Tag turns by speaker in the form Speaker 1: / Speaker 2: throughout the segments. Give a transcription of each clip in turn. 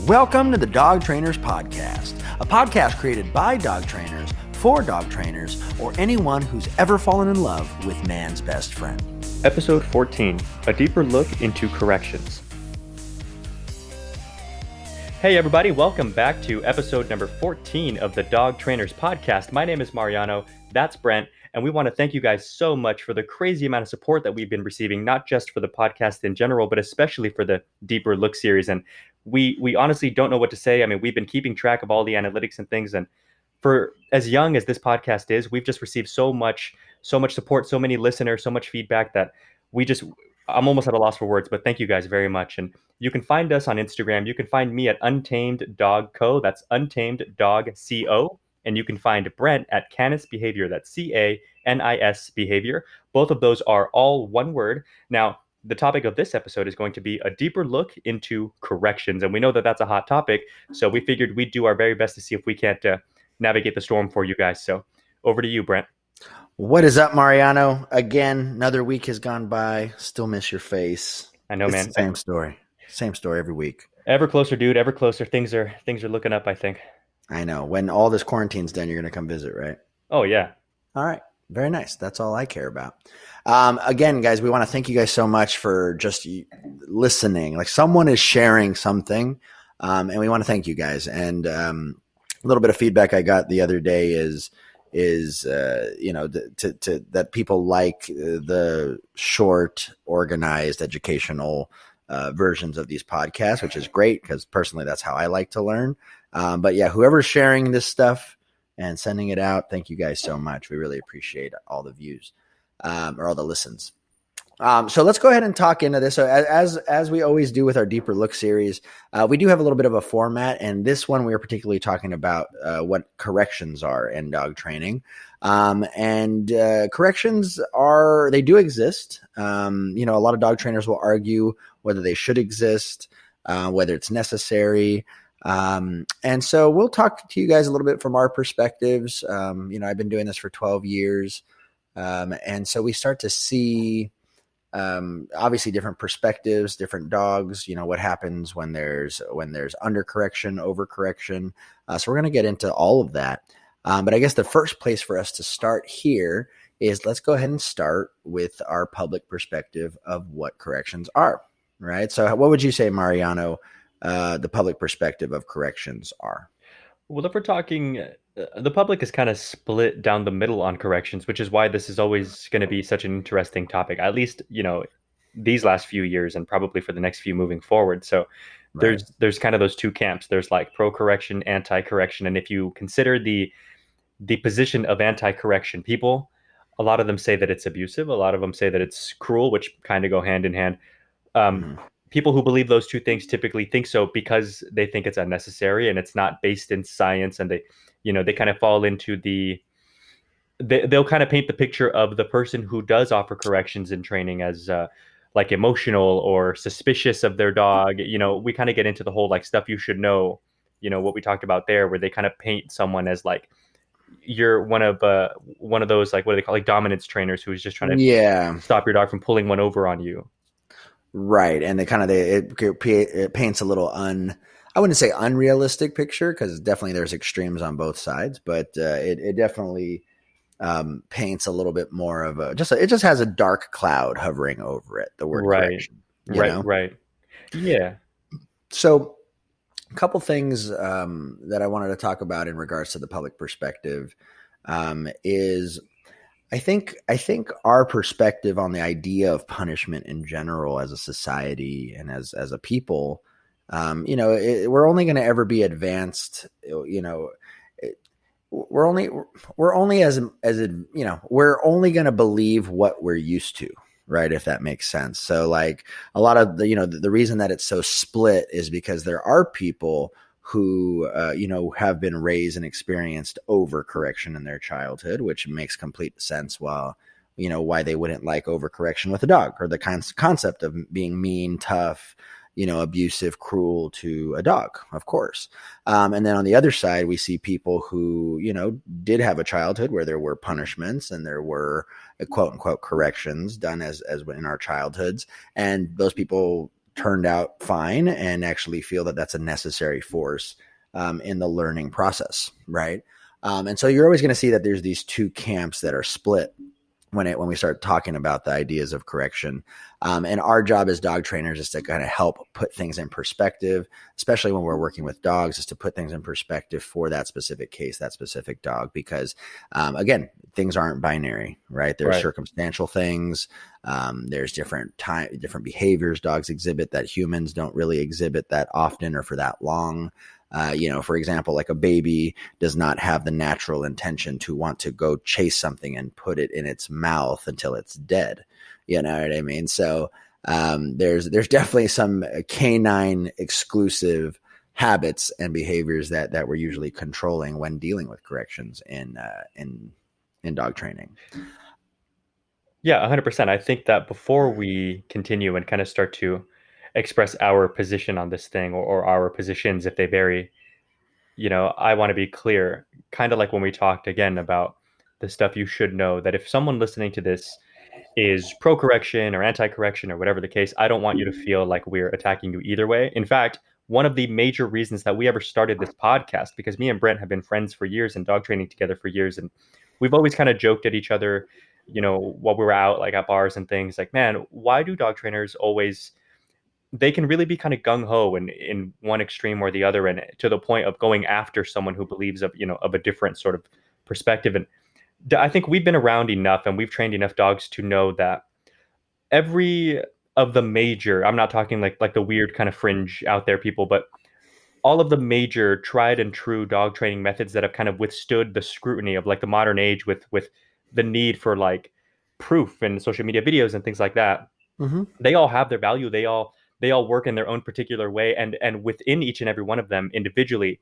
Speaker 1: Welcome to the Dog Trainers Podcast, a podcast created by dog trainers, for dog trainers, or anyone who's ever fallen in love with man's best friend.
Speaker 2: Episode 14, a deeper look into corrections. Hey everybody, welcome back to episode number 14 of the Dog Trainers Podcast. My name is Mariano, that's Brent, and we want to thank you guys so much for the crazy amount of support that we've been receiving, not just for the podcast in general, but especially for the Deeper Look series. And we honestly don't know what to say. I mean, we've been keeping track of all the analytics and things, and for as young as this podcast is, we've just received so much support, so many listeners, so much feedback that I'm almost at a loss for words, but thank you guys very much. And you can find us on Instagram. You can find me at Untamed Dog Co. That's Untamed Dog Co. And you can find Brent at Canis Behavior. That's Canis Behavior. Both of those are all one word. Now, the topic of this episode is going to be a deeper look into corrections. And we know that that's a hot topic. So we figured we'd do our very best to see if we can't navigate the storm for you guys. So over to you, Brent.
Speaker 1: What is up, Mariano? Again, another week has gone by. Still miss your face.
Speaker 2: I know, man.
Speaker 1: Same story every week.
Speaker 2: Ever closer, dude. Ever closer. Things are looking up, I think.
Speaker 1: I know. When all this quarantine's done, you're going to come visit, right?
Speaker 2: Oh, yeah.
Speaker 1: All right. Very nice. That's all I care about. Again, guys, we want to thank you guys so much for just listening. Like, someone is sharing something, and we want to thank you guys. And a little bit of feedback I got the other day is that people like the short, organized, educational versions of these podcasts, which is great because personally that's how I like to learn. But yeah, whoever's sharing this stuff and sending it out, thank you guys so much. We really appreciate all the views or all the listens. So let's go ahead and talk into this. So as we always do with our Deeper Look series, we do have a little bit of a format, and this one we are particularly talking about what corrections are in dog training. Corrections they do exist. A lot of dog trainers will argue whether they should exist, whether it's necessary. And so we'll talk to you guys a little bit from our perspectives. I've been doing this for 12 years. And so we start to see obviously different perspectives, different dogs, what happens when there's undercorrection, overcorrection. So we're going to get into all of that. But I guess the first place for us to start here is let's go ahead and start with our public perspective of what corrections are, right? So what would you say, Mariano, the public perspective of corrections are?
Speaker 2: Well, if we're talking, the public is kind of split down the middle on corrections, which is why this is always going to be such an interesting topic, at least, these last few years and probably for the next few moving forward. So
Speaker 1: Right.
Speaker 2: there's kind of those two camps. There's like pro-correction, anti-correction. And if you consider the position of anti-correction, people, a lot of them say that it's abusive. A lot of them say that it's cruel, which kind of go hand in hand. People who believe those two things typically think so because they think it's unnecessary and it's not based in science, and they kind of fall into they'll kind of paint the picture of the person who does offer corrections in training as like emotional or suspicious of their dog. We kind of get into the whole like stuff you should know, what we talked about there, where they kind of paint someone as like you're one of those, like, what do they call, like, dominance trainers who's just trying to stop your dog from pulling one over on you.
Speaker 1: Right. And it paints a little I wouldn't say unrealistic picture, because definitely there's extremes on both sides, but it definitely paints a little bit more of it just has a dark cloud hovering over it, the word correction.
Speaker 2: Right. Yeah.
Speaker 1: So a couple things that I wanted to talk about in regards to the public perspective is I think our perspective on the idea of punishment in general as a society and as a people, we're only going to ever be advanced. We're only going to believe what we're used to, right? If that makes sense. So like a lot of the reason that it's so split is because there are people who, have been raised and experienced overcorrection in their childhood, which makes complete sense. Why they wouldn't like overcorrection with a dog, or the concept of being mean, tough, abusive, cruel to a dog, of course. And then on the other side, we see people who, did have a childhood where there were punishments and there were quote unquote corrections done as in our childhoods. And those people turned out fine and actually feel that that's a necessary force in the learning process, right? And so you're always going to see that there's these two camps that are split when we start talking about the ideas of correction. And our job as dog trainers is to kind of help put things in perspective, especially when we're working with dogs, is to put things in perspective for that specific case, that specific dog, because again, things aren't binary, right? There's circumstantial things. There's different behaviors dogs exhibit that humans don't really exhibit that often or for that long. For example, like a baby does not have the natural intention to want to go chase something and put it in its mouth until it's dead. You know what I mean? So there's definitely some canine exclusive habits and behaviors that we're usually controlling when dealing with corrections in dog training.
Speaker 2: Yeah, 100%. I think that before we continue and kind of start to express our position on this thing, or our positions if they vary, I want to be clear, kind of like when we talked again about the stuff you should know, that if someone listening to this is pro correction or anti correction or whatever the case, I don't want you to feel like we're attacking you either way. In fact, one of the major reasons that we ever started this podcast, because me and Brent have been friends for years and dog training together for years, and we've always kind of joked at each other, while we were out like at bars and things, like, man, why do dog trainers always, they can really be kind of gung ho in one extreme or the other, and to the point of going after someone who believes of a different sort of perspective. And I think we've been around enough and we've trained enough dogs to know that every of the major, I'm not talking like the weird kind of fringe out there people, but all of the major tried and true dog training methods that have kind of withstood the scrutiny of like the modern age with the need for like proof and social media videos and things like that,
Speaker 1: Mm-hmm.
Speaker 2: they all have their value. They all work in their own particular way, and within each and every one of them individually,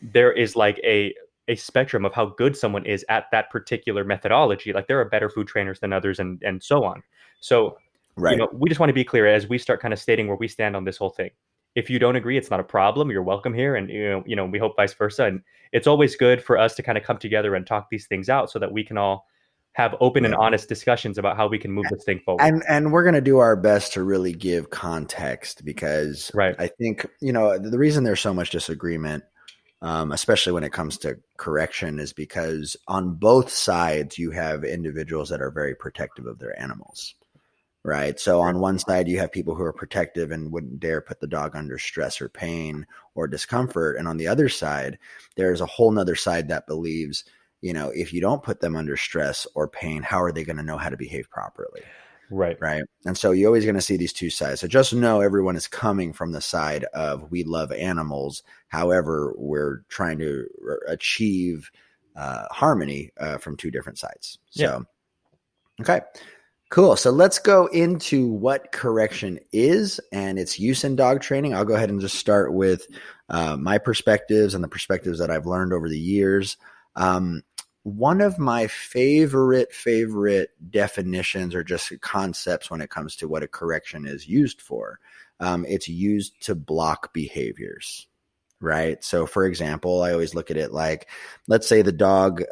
Speaker 2: there is like a spectrum of how good someone is at that particular methodology. Like there are better food trainers than others, and so on. So,
Speaker 1: Right.
Speaker 2: we just want to be clear as we start kind of stating where we stand on this whole thing. If you don't agree, it's not a problem. You're welcome here, and we hope vice versa. And it's always good for us to kind of come together and talk these things out so that we can all have open and
Speaker 1: Yeah.
Speaker 2: honest discussions about how we can move this thing forward.
Speaker 1: And we're going to do our best to really give context, because
Speaker 2: Right.
Speaker 1: I think, the reason there's so much disagreement, especially when it comes to correction, is because on both sides, you have individuals that are very protective of their animals, right? So on one side, you have people who are protective and wouldn't dare put the dog under stress or pain or discomfort. And on the other side, there's a whole nother side that believes, if you don't put them under stress or pain, how are they going to know how to behave properly?
Speaker 2: Right.
Speaker 1: Right. And so you're always going to see these two sides. So just know everyone is coming from the side of we love animals. However, we're trying to achieve harmony from two different sides. So, okay, cool. So let's go into what correction is and its use in dog training. I'll go ahead and just start with my perspectives and the perspectives that I've learned over the years. One of my favorite definitions or just concepts when it comes to what a correction is used for, it's used to block behaviors, right? So for example, I always look at it like, let's say the dog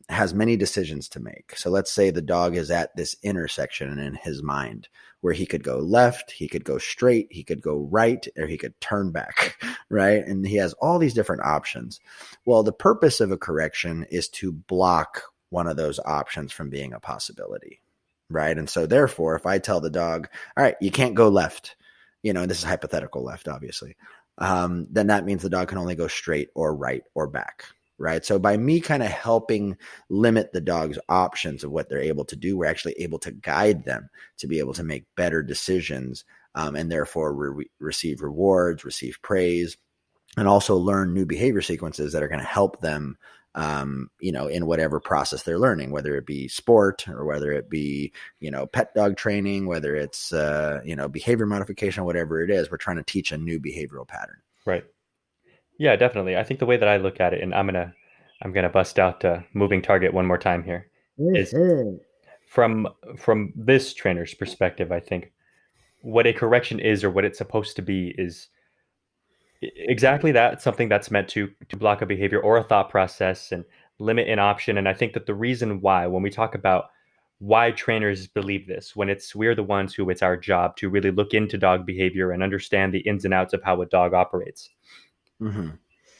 Speaker 1: has many decisions to make. So let's say the dog is at this intersection in his mind where he could go left, he could go straight, he could go right, or he could turn back, right? And he has all these different options. Well, the purpose of a correction is to block one of those options from being a possibility, right? And so therefore, if I tell the dog, all right, you can't go left, and this is hypothetical left, obviously, then that means the dog can only go straight or right or back, right? So by me kind of helping limit the dog's options of what they're able to do, we're actually able to guide them to be able to make better decisions, and therefore receive rewards, receive praise, and also learn new behavior sequences that are going to help them, in whatever process they're learning, whether it be sport or whether it be, pet dog training, whether it's, behavior modification, whatever it is, we're trying to teach a new behavioral pattern.
Speaker 2: Right. Yeah, definitely. I think the way that I look at it, and I'm gonna bust out moving target one more time here, is
Speaker 1: Mhm.
Speaker 2: from this trainer's perspective. I think what a correction is, or what it's supposed to be, is exactly that, something that's meant to block a behavior or a thought process and limit an option. And I think that the reason why, when we talk about why trainers believe this when we're the ones who it's our job to really look into dog behavior and understand the ins and outs of how a dog operates.
Speaker 1: Mm-hmm.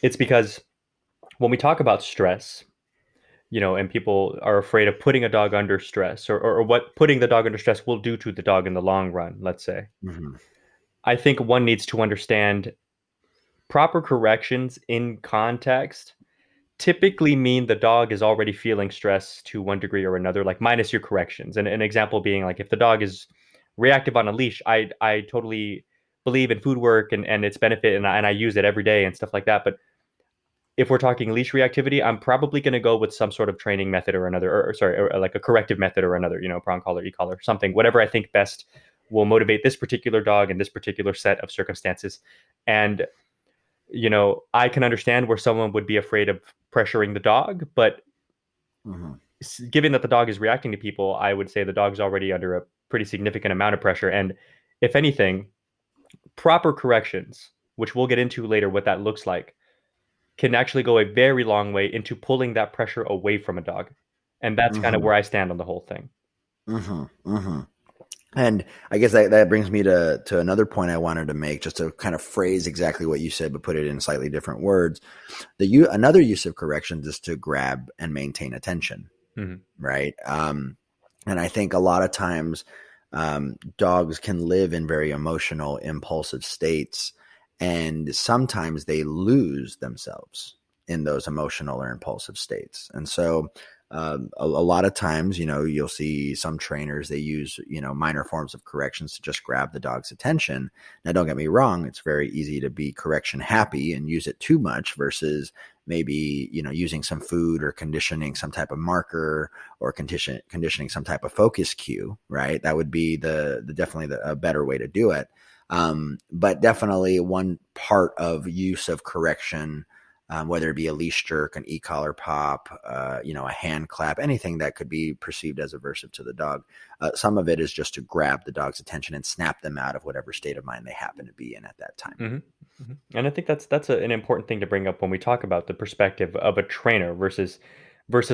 Speaker 2: It's because when we talk about stress, and people are afraid of putting a dog under stress, or what putting the dog under stress will do to the dog in the long run, let's say.
Speaker 1: Mm-hmm.
Speaker 2: I think one needs to understand proper corrections in context typically mean the dog is already feeling stress to one degree or another, like minus your corrections. And an example being like if the dog is reactive on a leash, I totally believe in food work and its benefit, and I use it every day and stuff like that. But if we're talking leash reactivity, I'm probably going to go with some sort of training method or another, or sorry, or like a corrective method or another, prong collar, e-collar, something, whatever I think best will motivate this particular dog in this particular set of circumstances. And I can understand where someone would be afraid of pressuring the dog, but
Speaker 1: Mm-hmm.
Speaker 2: given that the dog is reacting to people, I would say the dog's already under a pretty significant amount of pressure. And if anything, proper corrections, which we'll get into later what that looks like, can actually go a very long way into pulling that pressure away from a dog. And that's kind of
Speaker 1: Mm-hmm.
Speaker 2: where I stand on the whole thing.
Speaker 1: Mm-hmm. Mm-hmm. And I guess that brings me to another point I wanted to make, just to kind of phrase exactly what you said, but put it in slightly different words. Another use of corrections is to grab and maintain attention,
Speaker 2: Mm-hmm.
Speaker 1: right? And I think a lot of times dogs can live in very emotional, impulsive states, and sometimes they lose themselves in those emotional or impulsive states. And so a lot of times, you'll see some trainers, they use, minor forms of corrections to just grab the dog's attention. Now, don't get me wrong. It's very easy to be correction happy and use it too much versus maybe, using some food or conditioning some type of marker or conditioning some type of focus cue, right? That would be a better way to do it. But definitely one part of use of correction, whether it be a leash jerk, an e-collar pop, a hand clap, anything that could be perceived as aversive to the dog. Some of it is just to grab the dog's attention and snap them out of whatever state of mind they happen to be in at that time.
Speaker 2: Mm-hmm. Mm-hmm. And I think that's an important thing to bring up when we talk about the perspective of a trainer versus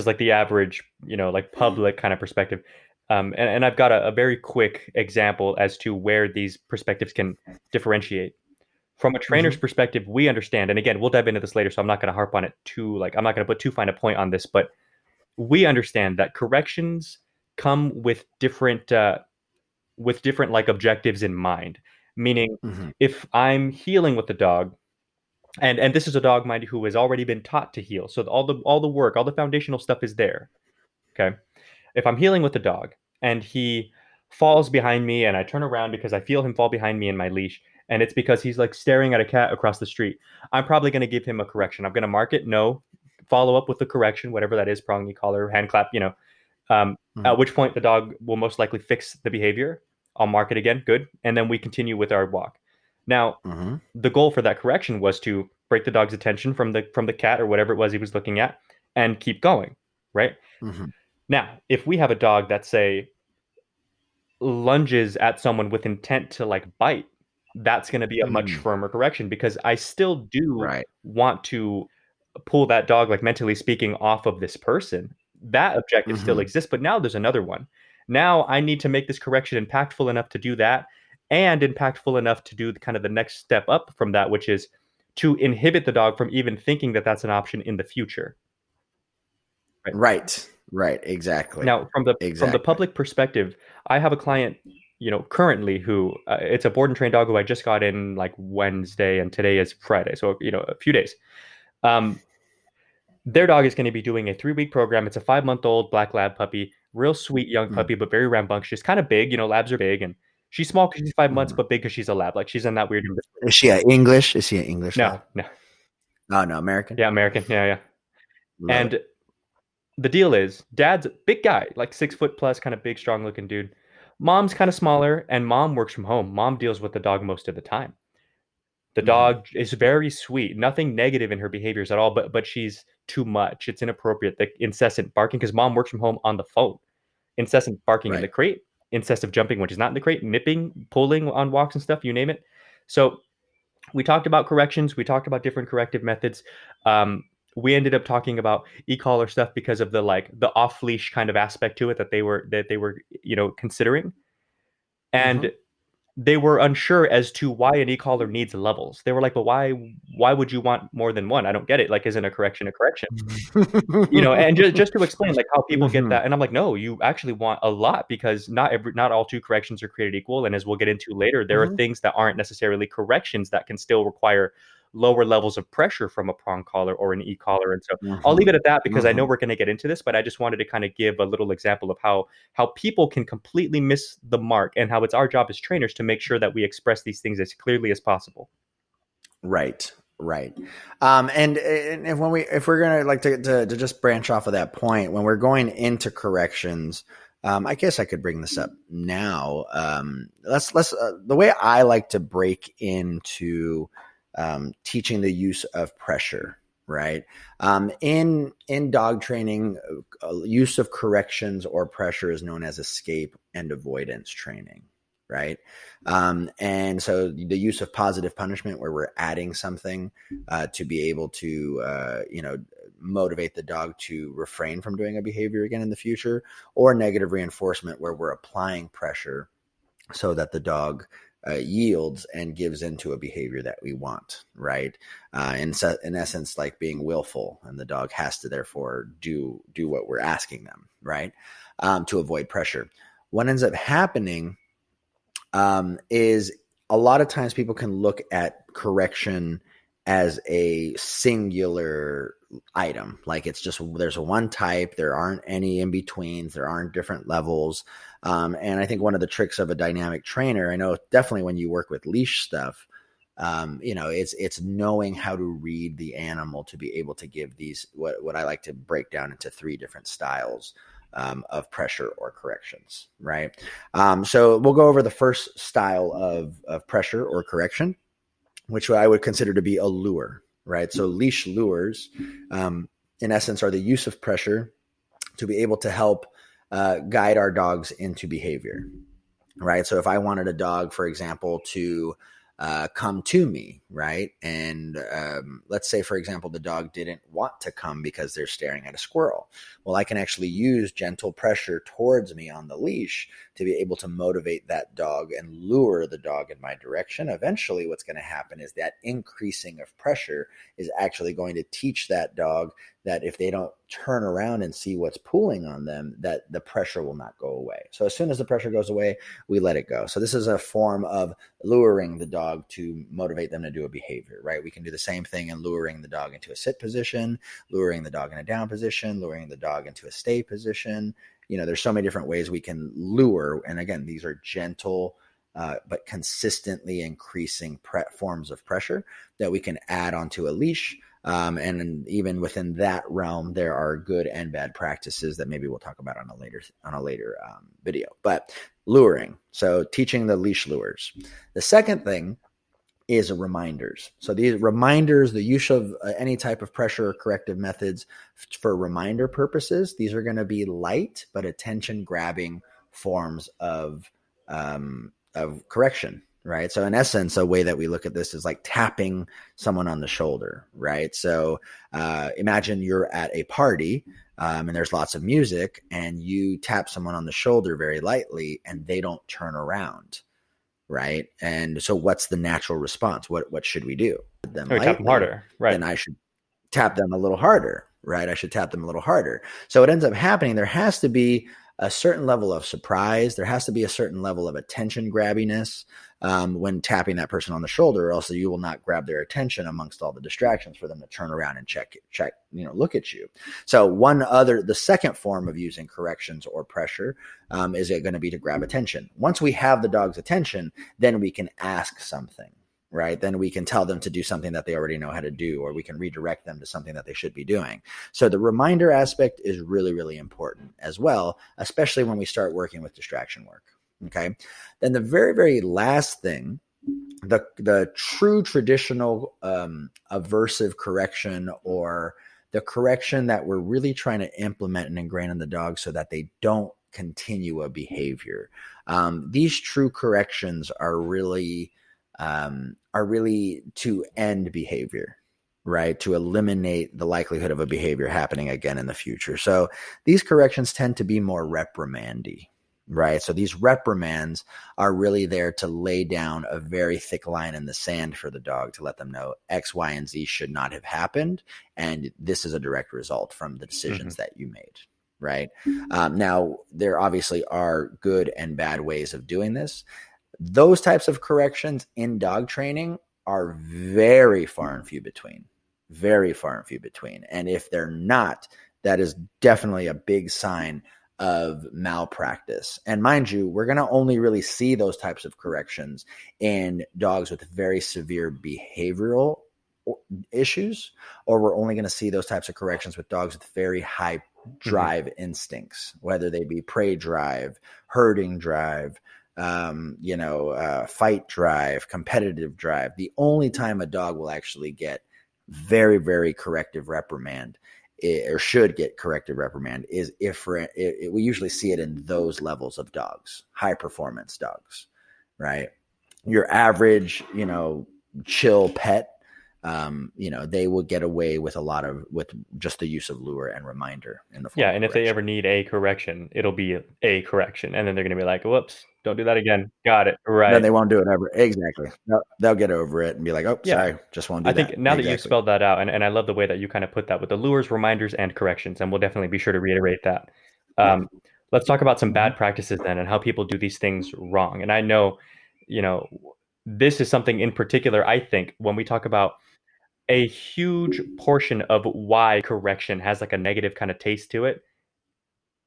Speaker 2: like the average, like public kind of perspective. And I've got a very quick example as to where these perspectives can differentiate. From a trainer's
Speaker 1: Mm-hmm.
Speaker 2: perspective, we understand, and again, we'll dive into this later, so I'm not going to harp on it too, like I'm not going to put too fine a point on this, but we understand that corrections come with different like objectives in mind. Meaning,
Speaker 1: Mm-hmm.
Speaker 2: if I'm healing with the dog, and this is a dog mind who has already been taught to heal, so all the work, all the foundational stuff is there. Okay, if I'm healing with the dog and he falls behind me and I turn around because I feel him fall behind me in my leash, and it's because he's like staring at a cat across the street, I'm probably going to give him a correction. I'm going to mark it, no, follow up with the correction, whatever that is, prong, knee collar, hand clap,
Speaker 1: Mm-hmm.
Speaker 2: at which point the dog will most likely fix the behavior. I'll mark it again, good. And then we continue with our walk. Now,
Speaker 1: Mm-hmm.
Speaker 2: the goal for that correction was to break the dog's attention from the cat or whatever it was he was looking at and keep going, right?
Speaker 1: Mm-hmm.
Speaker 2: Now, if we have a dog that say lunges at someone with intent to like bite, that's going to be a much
Speaker 1: Mm-hmm.
Speaker 2: firmer correction because I still do
Speaker 1: Right.
Speaker 2: want to pull that dog, like mentally speaking, off of this person. That objective still
Speaker 1: Mm-hmm.
Speaker 2: exists, but now there's another one. Now I need to make this correction impactful enough to do that and impactful enough to do kind of the next step up from that, which is to inhibit the dog from even thinking that that's an option in the future. Right.
Speaker 1: Right. Right. Exactly.
Speaker 2: Now, from the
Speaker 1: Exactly.
Speaker 2: public perspective, I have a client, currently who it's a board and trained dog who I just got in like Wednesday, and today is Friday, so a few days. Um, their dog is going to be doing a 3-week program. It's a 5-month-old black lab puppy, real sweet young puppy, but very rambunctious, kind of big. Labs are big, and she's small because she's 5 months,
Speaker 1: Mm-hmm.
Speaker 2: but big because she's a lab. Like she's in that weird.
Speaker 1: Is she a English? Is she an English
Speaker 2: No,
Speaker 1: lab?
Speaker 2: no,
Speaker 1: Oh no, American.
Speaker 2: yeah, American, yeah, yeah.
Speaker 1: Love it.
Speaker 2: And the deal is, dad's a big guy, like 6 foot plus, kind of big, strong looking dude. Mom's kind of smaller, and mom works from home. Mom deals with the dog most of the time. The
Speaker 1: Mm-hmm.
Speaker 2: dog is very sweet, nothing negative in her behaviors at all, but she's too much. It's inappropriate. The incessant barking because mom works from home on the phone, incessant barking in the
Speaker 1: Right.
Speaker 2: crate, incessant jumping when she's not in the crate, nipping, pulling on walks and stuff, you name it. So we talked about corrections. We talked about different corrective methods. Um, we ended up talking about e-collar stuff because of the off leash kind of aspect to it that they were considering.
Speaker 1: Mm-hmm.
Speaker 2: And they were unsure as to why an e-collar needs levels. They were like, but why would you want more than one? I don't get it. Like, isn't a correction a correction? And just to explain like how people get
Speaker 1: Mm-hmm.
Speaker 2: that. And I'm like, no, you actually want a lot, because not all two corrections are created equal. And as we'll get into later, there are
Speaker 1: Mm-hmm.
Speaker 2: things that aren't necessarily corrections that can still require lower levels of pressure from a prong collar or an e-collar. And so I'll leave
Speaker 1: Mm-hmm.
Speaker 2: it at that, because I know
Speaker 1: Mm-hmm.
Speaker 2: we're going to get into this, but I just wanted to kind of give a little example of how people can completely miss the mark, and how it's our job as trainers to make sure that we express these things as clearly as possible.
Speaker 1: Right. Right. And if we're gonna like to just branch off of that point, when we're going into corrections, I guess I could bring this up now. Let's the way I like to break into teaching the use of pressure. Right. In dog training, use of corrections or pressure is known as escape and avoidance training. Right. And so the use of positive punishment, where we're adding something to be able to, motivate the dog to refrain from doing a behavior again in the future, or negative reinforcement, where we're applying pressure so that the dog yields and gives into a behavior that we want, right? In essence, like being willful, and the dog has to therefore do what we're asking them, right? To avoid pressure. What ends up happening is a lot of times people can look at correction as a singular item. Like it's just, there's one type, there aren't any in betweens, there aren't different levels. And I think one of the tricks of a dynamic trainer, I know definitely when you work with leash stuff, it's knowing how to read the animal to be able to give these, what I like to break down into three different styles of pressure or corrections, right? So we'll go over the first style of pressure or correction, which I would consider to be a lure, right? So leash lures, in essence, are the use of pressure to be able to help guide our dogs into behavior, right? So if I wanted a dog, for example, to come to me, right? And let's say, for example, the dog didn't want to come because they're staring at a squirrel. Well, I can actually use gentle pressure towards me on the leash to be able to motivate that dog and lure the dog in my direction. Eventually, what's going to happen is that increasing of pressure is actually going to teach that dog that if they don't turn around and see what's pulling on them, that the pressure will not go away. So as soon as the pressure goes away, we let it go. So this is a form of luring the dog to motivate them to do a behavior, right? We can do the same thing in luring the dog into a sit position, luring the dog in a down position, luring the dog into a stay position. There's so many different ways we can lure. And again, these are gentle, but consistently increasing forms of pressure that we can add onto a leash. And even within that realm, there are good and bad practices that maybe we'll talk about on a later video. But luring, so teaching the leash lures. The second thing is reminders. So these reminders, the use of any type of pressure or corrective methods for reminder purposes, these are going to be light but attention grabbing forms of correction, right? So in essence, a way that we look at this is like tapping someone on the shoulder, right? So imagine you're at a party and there's lots of music, and you tap someone on the shoulder very lightly and they don't turn around, right? And so what's the natural response? What should we do? Them
Speaker 2: Or we tap them
Speaker 1: lightly,
Speaker 2: harder, right?
Speaker 1: then I should tap them a little harder, right? I should tap them a little harder. So what ends up happening, there has to be a certain level of surprise. There has to be a certain level of attention grabbiness when tapping that person on the shoulder, or else you will not grab their attention amongst all the distractions for them to turn around and check, look at you. So the second form of using corrections or pressure is going to be to grab attention. Once we have the dog's attention, then we can ask something. Right? Then we can tell them to do something that they already know how to do, or we can redirect them to something that they should be doing. So the reminder aspect is really, really important as well, especially when we start working with distraction work. Okay. Then the very, very last thing, the true traditional aversive correction, or the correction that we're really trying to implement and ingrain in the dog so that they don't continue a behavior. These true corrections are really to end behavior, right, to eliminate the likelihood of a behavior happening again in the future. So these corrections tend to be more reprimandy, right? So these reprimands are really there to lay down a very thick line in the sand for the dog to let them know X, Y, and Z should not have happened. And this is a direct result from the decisions that you made, right? Now, there obviously are good and bad ways of doing this. Those types of corrections in dog training are very far and few between. Very far and few between. And if they're not, that is definitely a big sign of malpractice. And mind you, we're going to only really see those types of corrections in dogs with very severe behavioral issues, or we're only going to see those types of corrections with dogs with very high drive instincts, whether they be prey drive, herding drive, fight drive, competitive drive. The only time a dog will actually get very, very corrective reprimand or should get corrective reprimand is if we usually see it in those levels of dogs, high performance dogs, right? Your average, chill pet, they will get away with with just the use of lure and reminder in the form of
Speaker 2: and if they ever need a correction, it'll be a correction, and then they're going to be like, "Whoops, don't do that again." Got it.
Speaker 1: Then
Speaker 2: Right.
Speaker 1: they won't do it ever. Exactly. They'll get over it and be like, "Oh, sorry, just won't do
Speaker 2: I
Speaker 1: that."
Speaker 2: think now that you
Speaker 1: Exactly.
Speaker 2: spelled that out, and I love the way that you kind of put that with the lures, reminders, and corrections, and we'll definitely be sure to reiterate that. Let's talk about some bad practices then and how people do these things wrong. And I know, you know, this is something in particular, I think, when we talk about a huge portion of why correction has like a negative kind of taste to it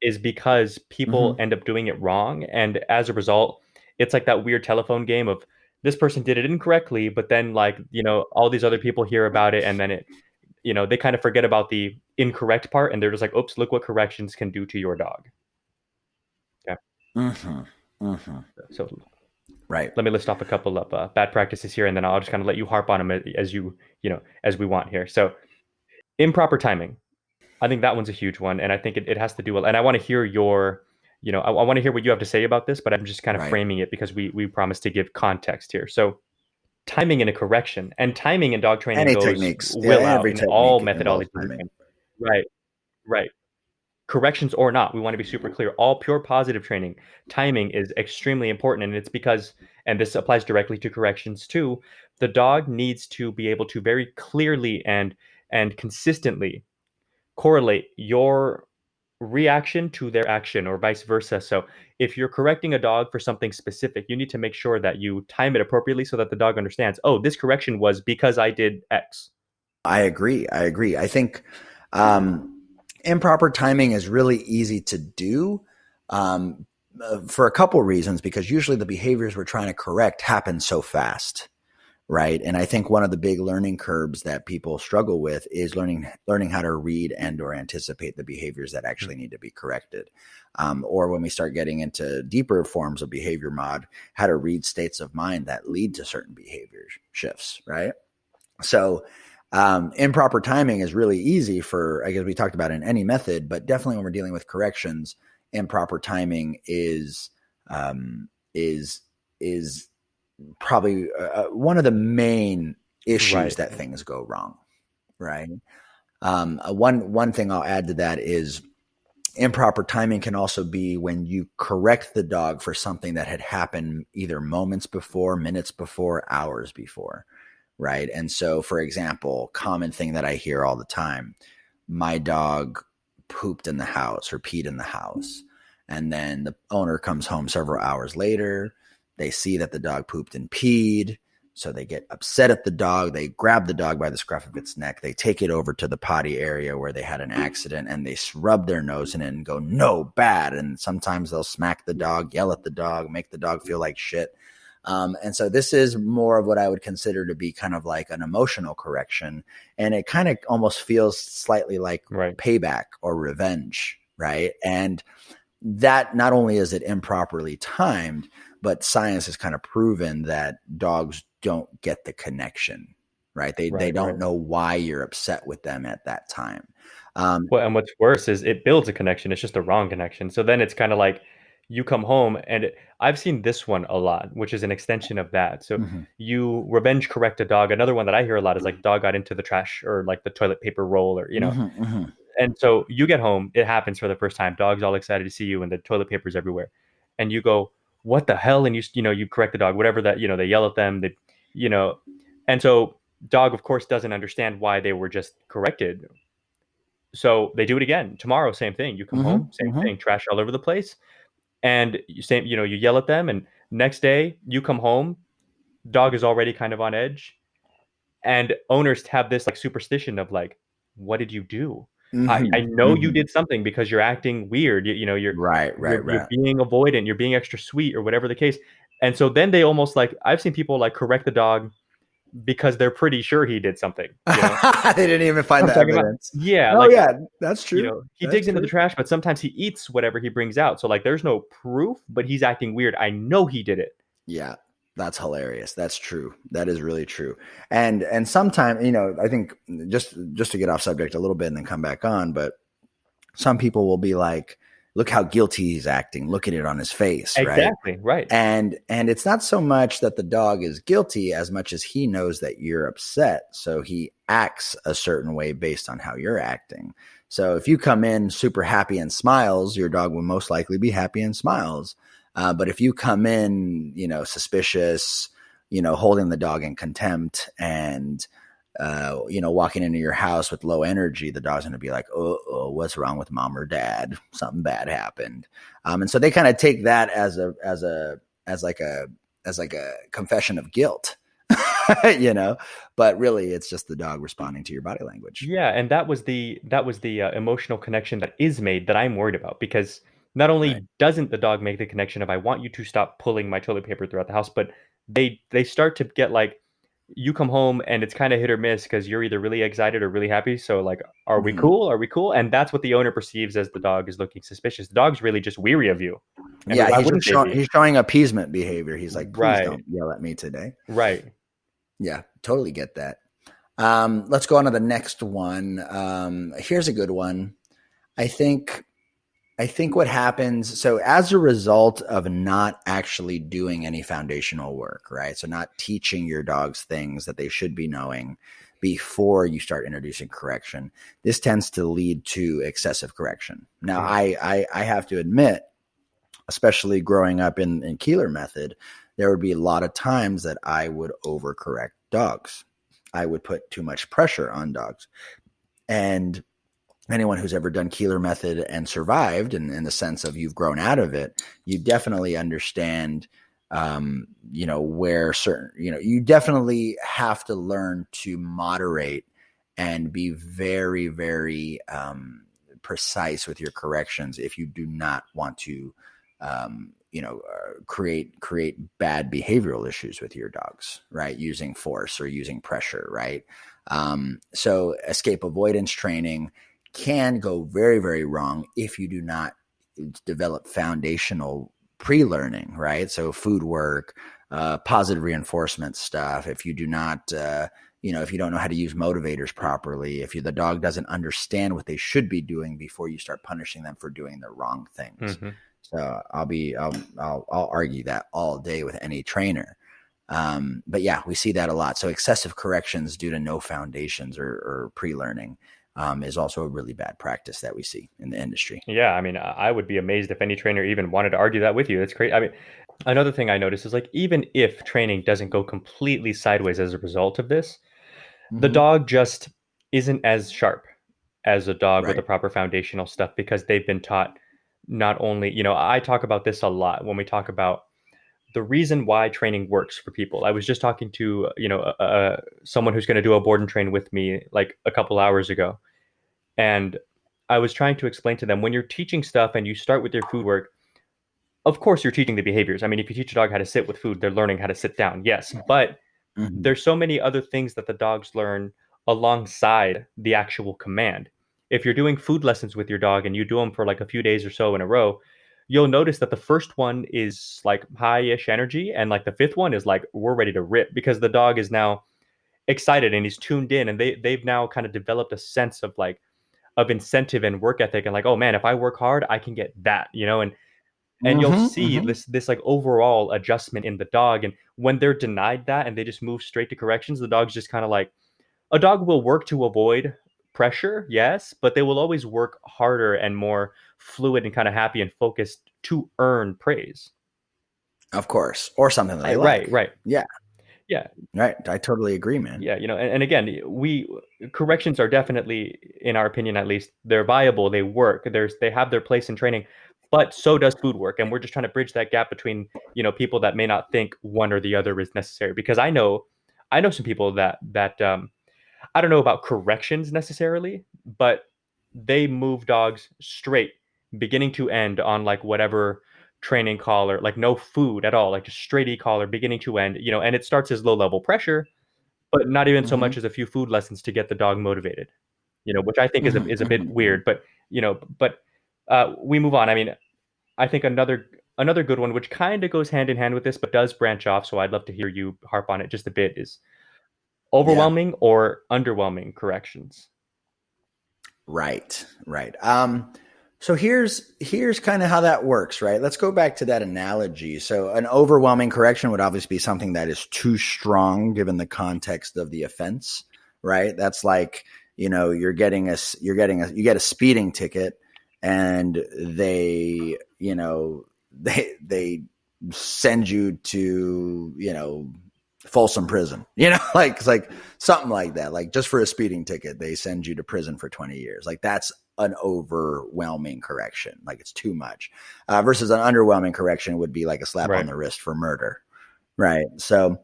Speaker 2: is because people
Speaker 1: Mm-hmm.
Speaker 2: end up doing it wrong. And as a result, it's like that weird telephone game of this person did it incorrectly, but then like, all these other people hear about it and then they kind of forget about the incorrect part and they're just like, oops, look what corrections can do to your dog. Okay.
Speaker 1: Mm-hmm. Mm-hmm.
Speaker 2: So
Speaker 1: Right.
Speaker 2: let me list off a couple of bad practices here, and then I'll just kind of let you harp on them as we want here. So improper timing. I think that one's a huge one, and I think it has to do. And I want to hear I want to hear what you have to say about this, but I'm just kind of
Speaker 1: Right.
Speaker 2: framing it because we promised to give context here. So timing in a correction and timing in dog training
Speaker 1: Any
Speaker 2: goes
Speaker 1: techniques. Yeah,
Speaker 2: will out
Speaker 1: every
Speaker 2: in all
Speaker 1: technique involves
Speaker 2: methodologies.
Speaker 1: timing.
Speaker 2: Right, right. Corrections or not, we want to be super clear. All pure positive training, timing is extremely important. And it's because, and this applies directly to corrections too, the dog needs to be able to very clearly and consistently correlate your reaction to their action or vice versa. So if you're correcting a dog for something specific, you need to make sure that you time it appropriately so that the dog understands, oh, this correction was because I did X.
Speaker 1: I agree. I think improper timing is really easy to do for a couple reasons, because usually the behaviors we're trying to correct happen so fast. Right. And I think one of the big learning curves that people struggle with is learning how to read and or anticipate the behaviors that actually need to be corrected. Or when we start getting into deeper forms of behavior mod, how to read states of mind that lead to certain behavior shifts. Right. So improper timing is really easy for, I guess we talked about in any method, but definitely when we're dealing with corrections, improper timing is is is probably one of the main issues
Speaker 2: Right.
Speaker 1: that things go wrong, right? One thing I'll add to that is improper timing can also be when you correct the dog for something that had happened either moments before, minutes before, hours before, right? And so, for example, common thing that I hear all the time, my dog pooped in the house or peed in the house. And then the owner comes home several hours later. They see that the dog pooped and peed. So they get upset at the dog. They grab the dog by the scruff of its neck. They take it over to the potty area where they had an accident and they rub their nose in it and go, no, bad. And sometimes they'll smack the dog, yell at the dog, make the dog feel like shit. And so this is more of what I would consider to be kind of like an emotional correction. And it kind of almost feels slightly like payback or revenge, right? And that not only is it improperly timed, but science has kind of proven that dogs don't get the connection, right? They don't know why you're upset with them at that time.
Speaker 2: Well, and what's worse is it builds a connection. It's just a wrong connection. So then it's kind of like you come home and I've seen this one a lot, which is an extension of that. So
Speaker 1: Hmm.
Speaker 2: you revenge correct a dog. Another one that I hear a lot is like dog got into the trash or like the toilet paper roll or,
Speaker 1: Hmm. Hmm.
Speaker 2: and so you get home, it happens for the first time. Dog's all excited to see you and the toilet paper's everywhere. And you go, what the hell? And you correct the dog, whatever that, they yell at them, you know, and so dog, of course, doesn't understand why they were just corrected. So they do it again. Tomorrow, same thing. You come
Speaker 1: Hmm.
Speaker 2: home, same
Speaker 1: Hmm.
Speaker 2: thing, trash all over the place. And you yell at them. And next day you come home, dog is already kind of on edge. And owners have this like superstition of like, what did you do? I
Speaker 1: Hmm.
Speaker 2: know you
Speaker 1: Hmm.
Speaker 2: did something because you're acting weird.
Speaker 1: Right,
Speaker 2: You're
Speaker 1: right,
Speaker 2: you're
Speaker 1: right.
Speaker 2: being avoidant, you're being extra sweet or whatever the case. And so then they almost like I've seen people like correct the dog because they're pretty sure he did something,
Speaker 1: They didn't even find
Speaker 2: I'm
Speaker 1: the
Speaker 2: talking about.
Speaker 1: evidence.
Speaker 2: Yeah,
Speaker 1: Oh
Speaker 2: like
Speaker 1: yeah, that's true.
Speaker 2: he
Speaker 1: That's
Speaker 2: digs into the
Speaker 1: true.
Speaker 2: trash, but sometimes he eats whatever he brings out. So like there's no proof, but he's acting weird. I know he did it.
Speaker 1: Yeah, that's hilarious. That's true. That is really true. And sometimes, I think just to get off subject a little bit and then come back on, but some people will be like, look how guilty he's acting. Look at it on his face, right?
Speaker 2: Exactly, right.
Speaker 1: And it's not so much that the dog is guilty as much as he knows that you're upset. So he acts a certain way based on how you're acting. So if you come in super happy and smiles, your dog will most likely be happy and smiles. But if you come in, suspicious, holding the dog in contempt and walking into your house with low energy, the dog's going to be like, oh, what's wrong with mom or dad? Something bad happened. And so they kind of take that as like a confession of guilt, but really it's just the dog responding to your body language.
Speaker 2: Yeah, and that was the emotional connection that is made that I'm worried about because not
Speaker 1: Right.
Speaker 2: only doesn't the dog make the connection of I want you to stop pulling my toilet paper throughout the house, but they start to get like you come home and it's kind of hit or miss because you're either really excited or really happy. So like, are we
Speaker 1: Mhm.
Speaker 2: cool? Are we cool? And that's what the owner perceives as the dog is looking suspicious. The dog's really just weary of you, and
Speaker 1: Yeah,
Speaker 2: why wouldn't they be?
Speaker 1: he's showing appeasement behavior. He's like, please
Speaker 2: Right,
Speaker 1: don't yell at me today.
Speaker 2: right.
Speaker 1: Yeah, totally get that. Let's go on to the next one. Here's a good one. I think I think what happens, so as a result of not actually doing any foundational work, right? So not teaching your dogs things that they should be knowing before you start introducing correction, this tends to lead to excessive correction. Now,
Speaker 2: Mm.
Speaker 1: I have to admit, especially growing up in Keeler method, there would be a lot of times that I would overcorrect dogs. I would put too much pressure on dogs. And anyone who's ever done Keeler method and survived, in the sense of you've grown out of it, you definitely understand, where certain, you definitely have to learn to moderate and be very, very precise with your corrections if you do not want to, create bad behavioral issues with your dogs, right? Using force or using pressure, right? So escape avoidance training can go very, very wrong if you do not develop foundational pre-learning, right? So food work, positive reinforcement stuff. If you do not, if you don't know how to use motivators properly, if the dog doesn't understand what they should be doing before you start punishing them for doing the wrong things.
Speaker 2: Hmm.
Speaker 1: So I'll argue that all day with any trainer. But yeah, we see that a lot. So excessive corrections due to no foundations or pre-learning is also a really bad practice that we see in the industry.
Speaker 2: Yeah, I mean, I would be amazed if any trainer even wanted to argue that with you. That's great. I mean, another thing I noticed is like even if training doesn't go completely sideways as a result of this, the
Speaker 1: Mm-hmm.
Speaker 2: dog just isn't as sharp as a dog with the
Speaker 1: Right.
Speaker 2: proper foundational stuff because they've been taught not only, I talk about this a lot when we talk about the reason why training works for people. I was just talking to, someone who's going to do a board and train with me like a couple hours ago. And I was trying to explain to them when you're teaching stuff and you start with your food work, of course you're teaching the behaviors. I mean, if you teach a dog how to sit with food, they're learning how to sit down. Yes, but
Speaker 1: Mm-hmm.
Speaker 2: there's so many other things that the dogs learn alongside the actual command. If you're doing food lessons with your dog and you do them for like a few days or so in a row, you'll notice that the first one is like high-ish energy and like the fifth one is like we're ready to rip because the dog is now excited and he's tuned in and they've now kind of developed a sense of like of incentive and work ethic and like, oh man, if I work hard, I can get that, and And you'll
Speaker 1: Mm-hmm,
Speaker 2: see
Speaker 1: mm-hmm.
Speaker 2: this like overall adjustment in the dog. And when they're denied that and they just move straight to corrections, the dog's just kind of like, a dog will work to avoid pressure, yes, but they will always work harder and more fluid and kind of happy and focused to earn praise.
Speaker 1: Of course, or something that they
Speaker 2: Right,
Speaker 1: like.
Speaker 2: right.
Speaker 1: Yeah,
Speaker 2: Yeah,
Speaker 1: right. I totally agree, man.
Speaker 2: yeah, and again, we corrections are definitely, in our opinion at least, they're viable, they work, they have their place in training, but so does food work, and we're just trying to bridge that gap between, people that may not think one or the other is necessary. Because I know some people that I don't know about corrections necessarily, but they move dogs straight, beginning to end, on like whatever training collar, like no food at all, like just straight e-collar, beginning to end, and it starts as low level pressure, but not even so much
Speaker 1: Mm-hmm,
Speaker 2: as a few food lessons to get the dog motivated, which I think is a
Speaker 1: mm-hmm,
Speaker 2: is a bit
Speaker 1: mm-hmm, mm-hmm.
Speaker 2: weird, but we move on. I mean, I think another good one, which kind of goes hand in hand with this, but does branch off. So I'd love to hear you harp on it just a bit. Is
Speaker 1: Yeah.
Speaker 2: overwhelming or underwhelming corrections?
Speaker 1: Right, right. So here's kind of how that works, right? Let's go back to that analogy. So an overwhelming correction would obviously be something that is too strong given the context of the offense, right? That's like, you get a speeding ticket and they send you to, Folsom Prison, like it's like something like that. Like just for a speeding ticket, they send you to prison for 20 years. Like that's an overwhelming correction. Like it's too much. Versus an underwhelming correction would be like a slap on
Speaker 2: Right.
Speaker 1: the wrist for murder, right? So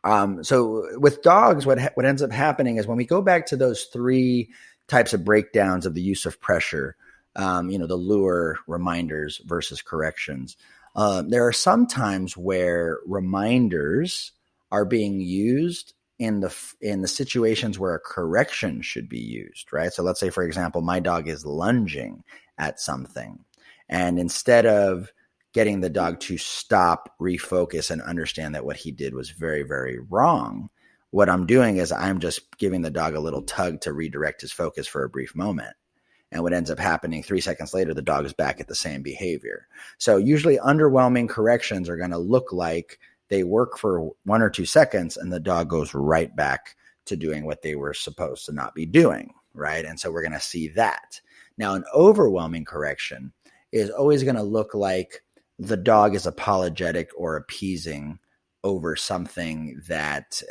Speaker 1: with dogs, what ends up happening is when we go back to those three types of breakdowns of the use of pressure, the lure, reminders versus corrections. There are some times where reminders are being used in the situations where a correction should be used, right? So let's say, for example, my dog is lunging at something, and instead of getting the dog to stop, refocus, and understand that what he did was very, very wrong, what I'm doing is I'm just giving the dog a little tug to redirect his focus for a brief moment. And what ends up happening 3 seconds later, the dog is back at the same behavior. So usually underwhelming corrections are going to look like they work for 1 or 2 seconds and the dog goes right back to doing what they were supposed to not be doing, right? And so we're going to see that. Now, an overwhelming correction is always going to look like the dog is apologetic or appeasing over something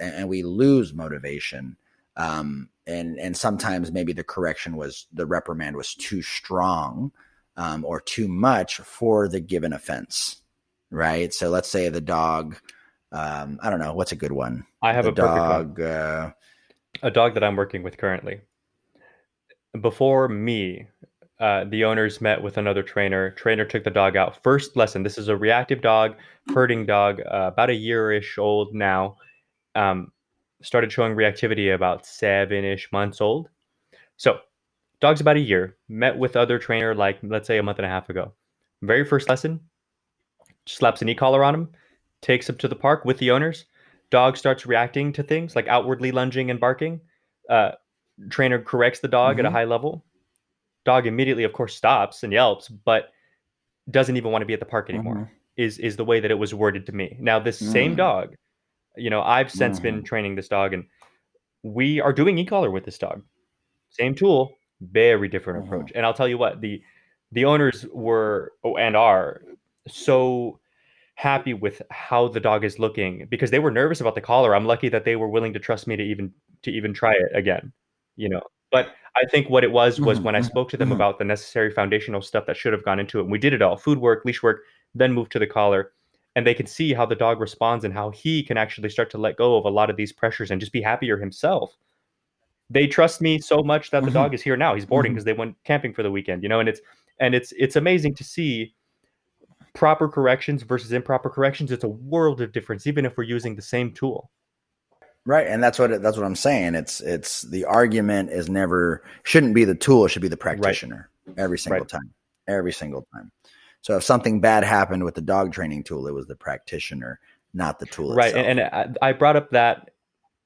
Speaker 1: and we lose motivation. And sometimes maybe the reprimand was too strong, or too much for the given offense, right? So let's say the dog, I don't know, what's a good one?
Speaker 2: I have
Speaker 1: The
Speaker 2: a perfect one.
Speaker 1: dog,
Speaker 2: A dog that I'm working with currently. Before me, the owners met with another trainer. Trainer took the dog out. First lesson. This is a reactive dog, herding dog, about a year-ish old now. Um, Started showing reactivity about 7-ish months old. So, dog's about a year. Met with other trainer like, let's say, a month and a half ago. Very first lesson, slaps an e-collar on him, takes him to the park with the owners. Dog starts reacting to things like outwardly lunging and barking. Uh, Trainer corrects the dog at a
Speaker 1: mm-hmm,
Speaker 2: high level. Dog immediately, of course, stops and yelps, but doesn't even want to be at the park
Speaker 1: mm-hmm,
Speaker 2: anymore. Is the way that it was worded to me. Now, this same dog, I've since been
Speaker 1: mm-hmm,
Speaker 2: training this dog, and we are doing e-collar with this dog. Same tool, very different
Speaker 1: mm-hmm,
Speaker 2: approach. And I'll tell you what, the owners were, and are, so happy with how the dog is looking because they were nervous about the collar. I'm lucky that they were willing to trust me to even try it again, you know. But I think what it was when I
Speaker 1: mm-hmm,
Speaker 2: spoke to them
Speaker 1: mm-hmm.
Speaker 2: about the necessary foundational stuff that should have gone into it. And we did it all: food work, leash work, then moved to the collar. And they can see how the dog responds and how he can actually start to let go of a lot of these pressures and just be happier himself. They trust me so much that the
Speaker 1: Mm-hmm.
Speaker 2: dog is here now. He's boarding
Speaker 1: Mm-hmm.
Speaker 2: because they went camping for the weekend, and it's amazing to see proper corrections versus improper corrections. It's a world of difference, even if we're using the same tool.
Speaker 1: Right, and that's what I'm saying. It's the argument is never shouldn't be the tool; it should be the
Speaker 2: Right,
Speaker 1: practitioner every
Speaker 2: right,
Speaker 1: single time, every single time. So if something bad happened with the dog training tool, it was the practitioner, not the tool
Speaker 2: right.
Speaker 1: itself.
Speaker 2: And I brought up that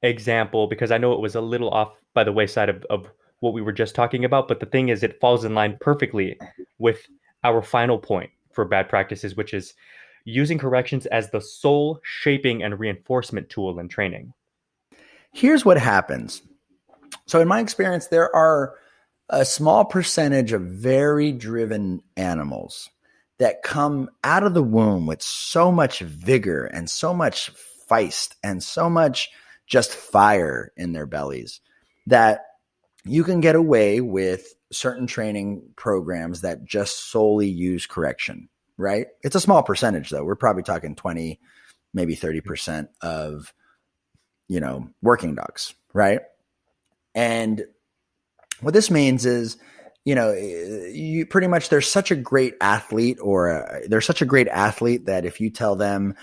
Speaker 2: example because I know it was a little off by the wayside of what we were just talking about. But the thing is, it falls in line perfectly with our final point for bad practices, which is using corrections as the sole shaping and reinforcement tool in training.
Speaker 1: Here's what happens. So in my experience, there are a small percentage of very driven animals that come out of the womb with so much vigor and so much feist and so much just fire in their bellies that you can get away with certain training programs that just solely use correction, right? It's a small percentage though. We're probably talking 20, maybe 30% of, working dogs, right? And what this means is, you pretty much, there's such a great athlete that if you tell them,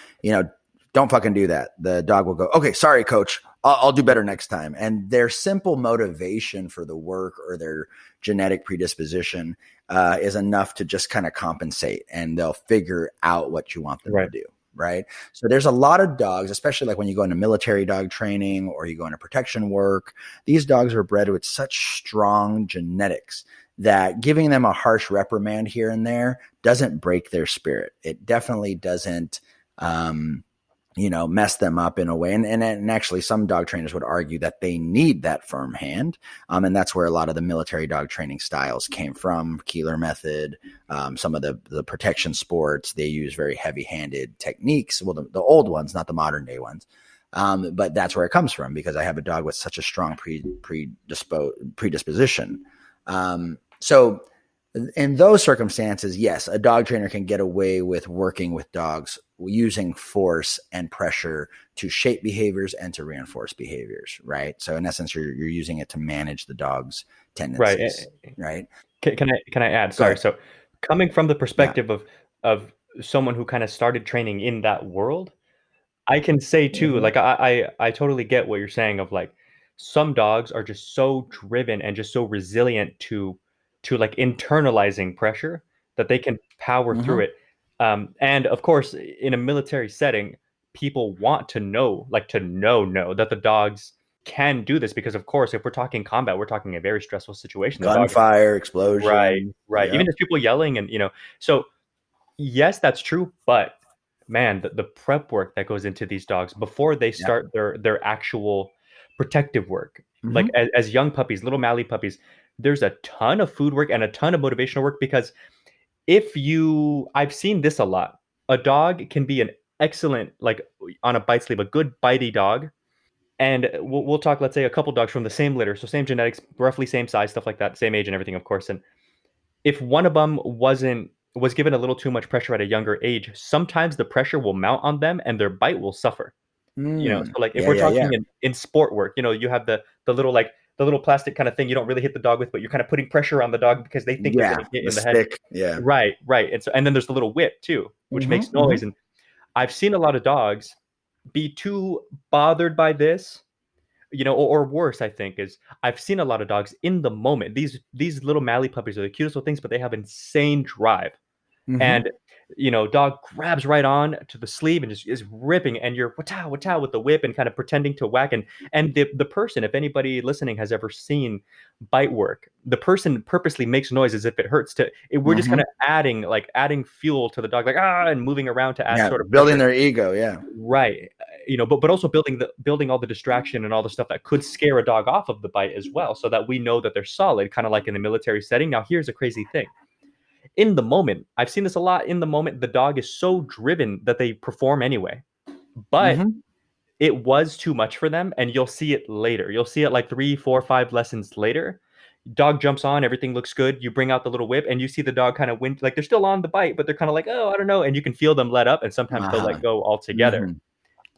Speaker 1: don't fucking do that, the dog will go, okay, sorry, coach, I'll do better next time. And their simple motivation for the work or their genetic predisposition is enough to just kind of compensate, and they'll figure out what you want them to do. Right. So there's a lot of dogs, especially like when you go into military dog training or you go into protection work, these dogs are bred with such strong genetics that giving them a harsh reprimand here and there doesn't break their spirit. It definitely doesn't, mess them up in a way. And actually some dog trainers would argue that they need that firm hand. And that's where a lot of the military dog training styles came from. Keeler method, some of the protection sports, they use very heavy handed techniques. Well, the old ones, not the modern day ones. But that's where it comes from, because I have a dog with such a strong predisposition. So in those circumstances, yes, a dog trainer can get away with working with dogs using force and pressure to shape behaviors and to reinforce behaviors, right? So in essence, you're using it to manage the dog's tendencies, right?
Speaker 2: Can I add? Sorry. So coming from the perspective of someone who kind of started training in that world, I can say too, like I totally get what you're saying of like some dogs are just so driven and just so resilient to like internalizing pressure that they can power through it. And of course, in a military setting, people want to know that the dogs can do this, because of course, if we're talking combat, we're talking a very stressful situation.
Speaker 1: Gunfire, explosion.
Speaker 2: Right. Even if people yelling and, so yes, that's true. But man, the prep work that goes into these dogs before they start their actual protective work, like as young puppies, little Mally puppies, there's a ton of food work and a ton of motivational work, because I've seen this a lot. A dog can be an excellent, like on a bite sleeve, a good bitey dog. And we'll talk, let's say a couple dogs from the same litter. So same genetics, roughly same size, stuff like that, same age and everything, of course. And if one of them was given a little too much pressure at a younger age, sometimes the pressure will mount on them and their bite will suffer. So like if we're talking in sport work, you have the little, like the little plastic kind of thing you don't really hit the dog with, but you're kind of putting pressure on the dog because they think they're going to get in the
Speaker 1: stick.
Speaker 2: head. Right. And then there's the little whip too, which makes noise. And I've seen a lot of dogs be too bothered by this, or worse, I think, is I've seen a lot of dogs in the moment. These little Mally puppies are the cutest little things, but they have insane drive. And dog grabs right on to the sleeve and just is ripping, and you're wata with the whip and kind of pretending to whack. And the person, if anybody listening has ever seen bite work, the person purposely makes noise as if it hurts we're just kind of adding fuel to the dog, like and moving around to add sort of
Speaker 1: building
Speaker 2: pressure.
Speaker 1: their ego.
Speaker 2: Right. But also building all the distraction and all the stuff that could scare a dog off of the bite as well, so that we know that they're solid, kind of like in the military setting. Now here's a crazy thing. In the moment, I've seen this a lot. In the moment, the dog is so driven that they perform anyway. But it was too much for them, and you'll see it later. You'll see it like 3, 4, 5 lessons later. Dog jumps on, everything looks good. You bring out the little whip, and you see the dog kind of win. Like they're still on the bite, but they're kind of like, oh, I don't know. And you can feel them let up, and sometimes they'll let go altogether.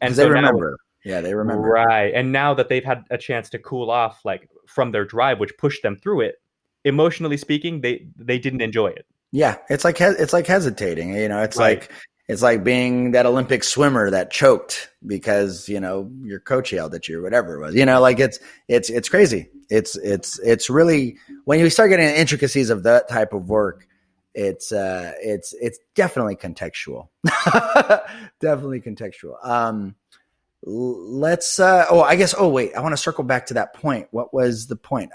Speaker 2: And
Speaker 1: so they remember. They remember.
Speaker 2: Right. And now that they've had a chance to cool off, like from their drive, which pushed them through it, emotionally speaking, they didn't enjoy it.
Speaker 1: Yeah, it's like hesitating. It's like being that Olympic swimmer that choked because your coach yelled at you or whatever it was. Like it's crazy. It's really, when you start getting into intricacies of that type of work, it's definitely contextual. Definitely contextual. Wait, I want to circle back to that point. What was the point?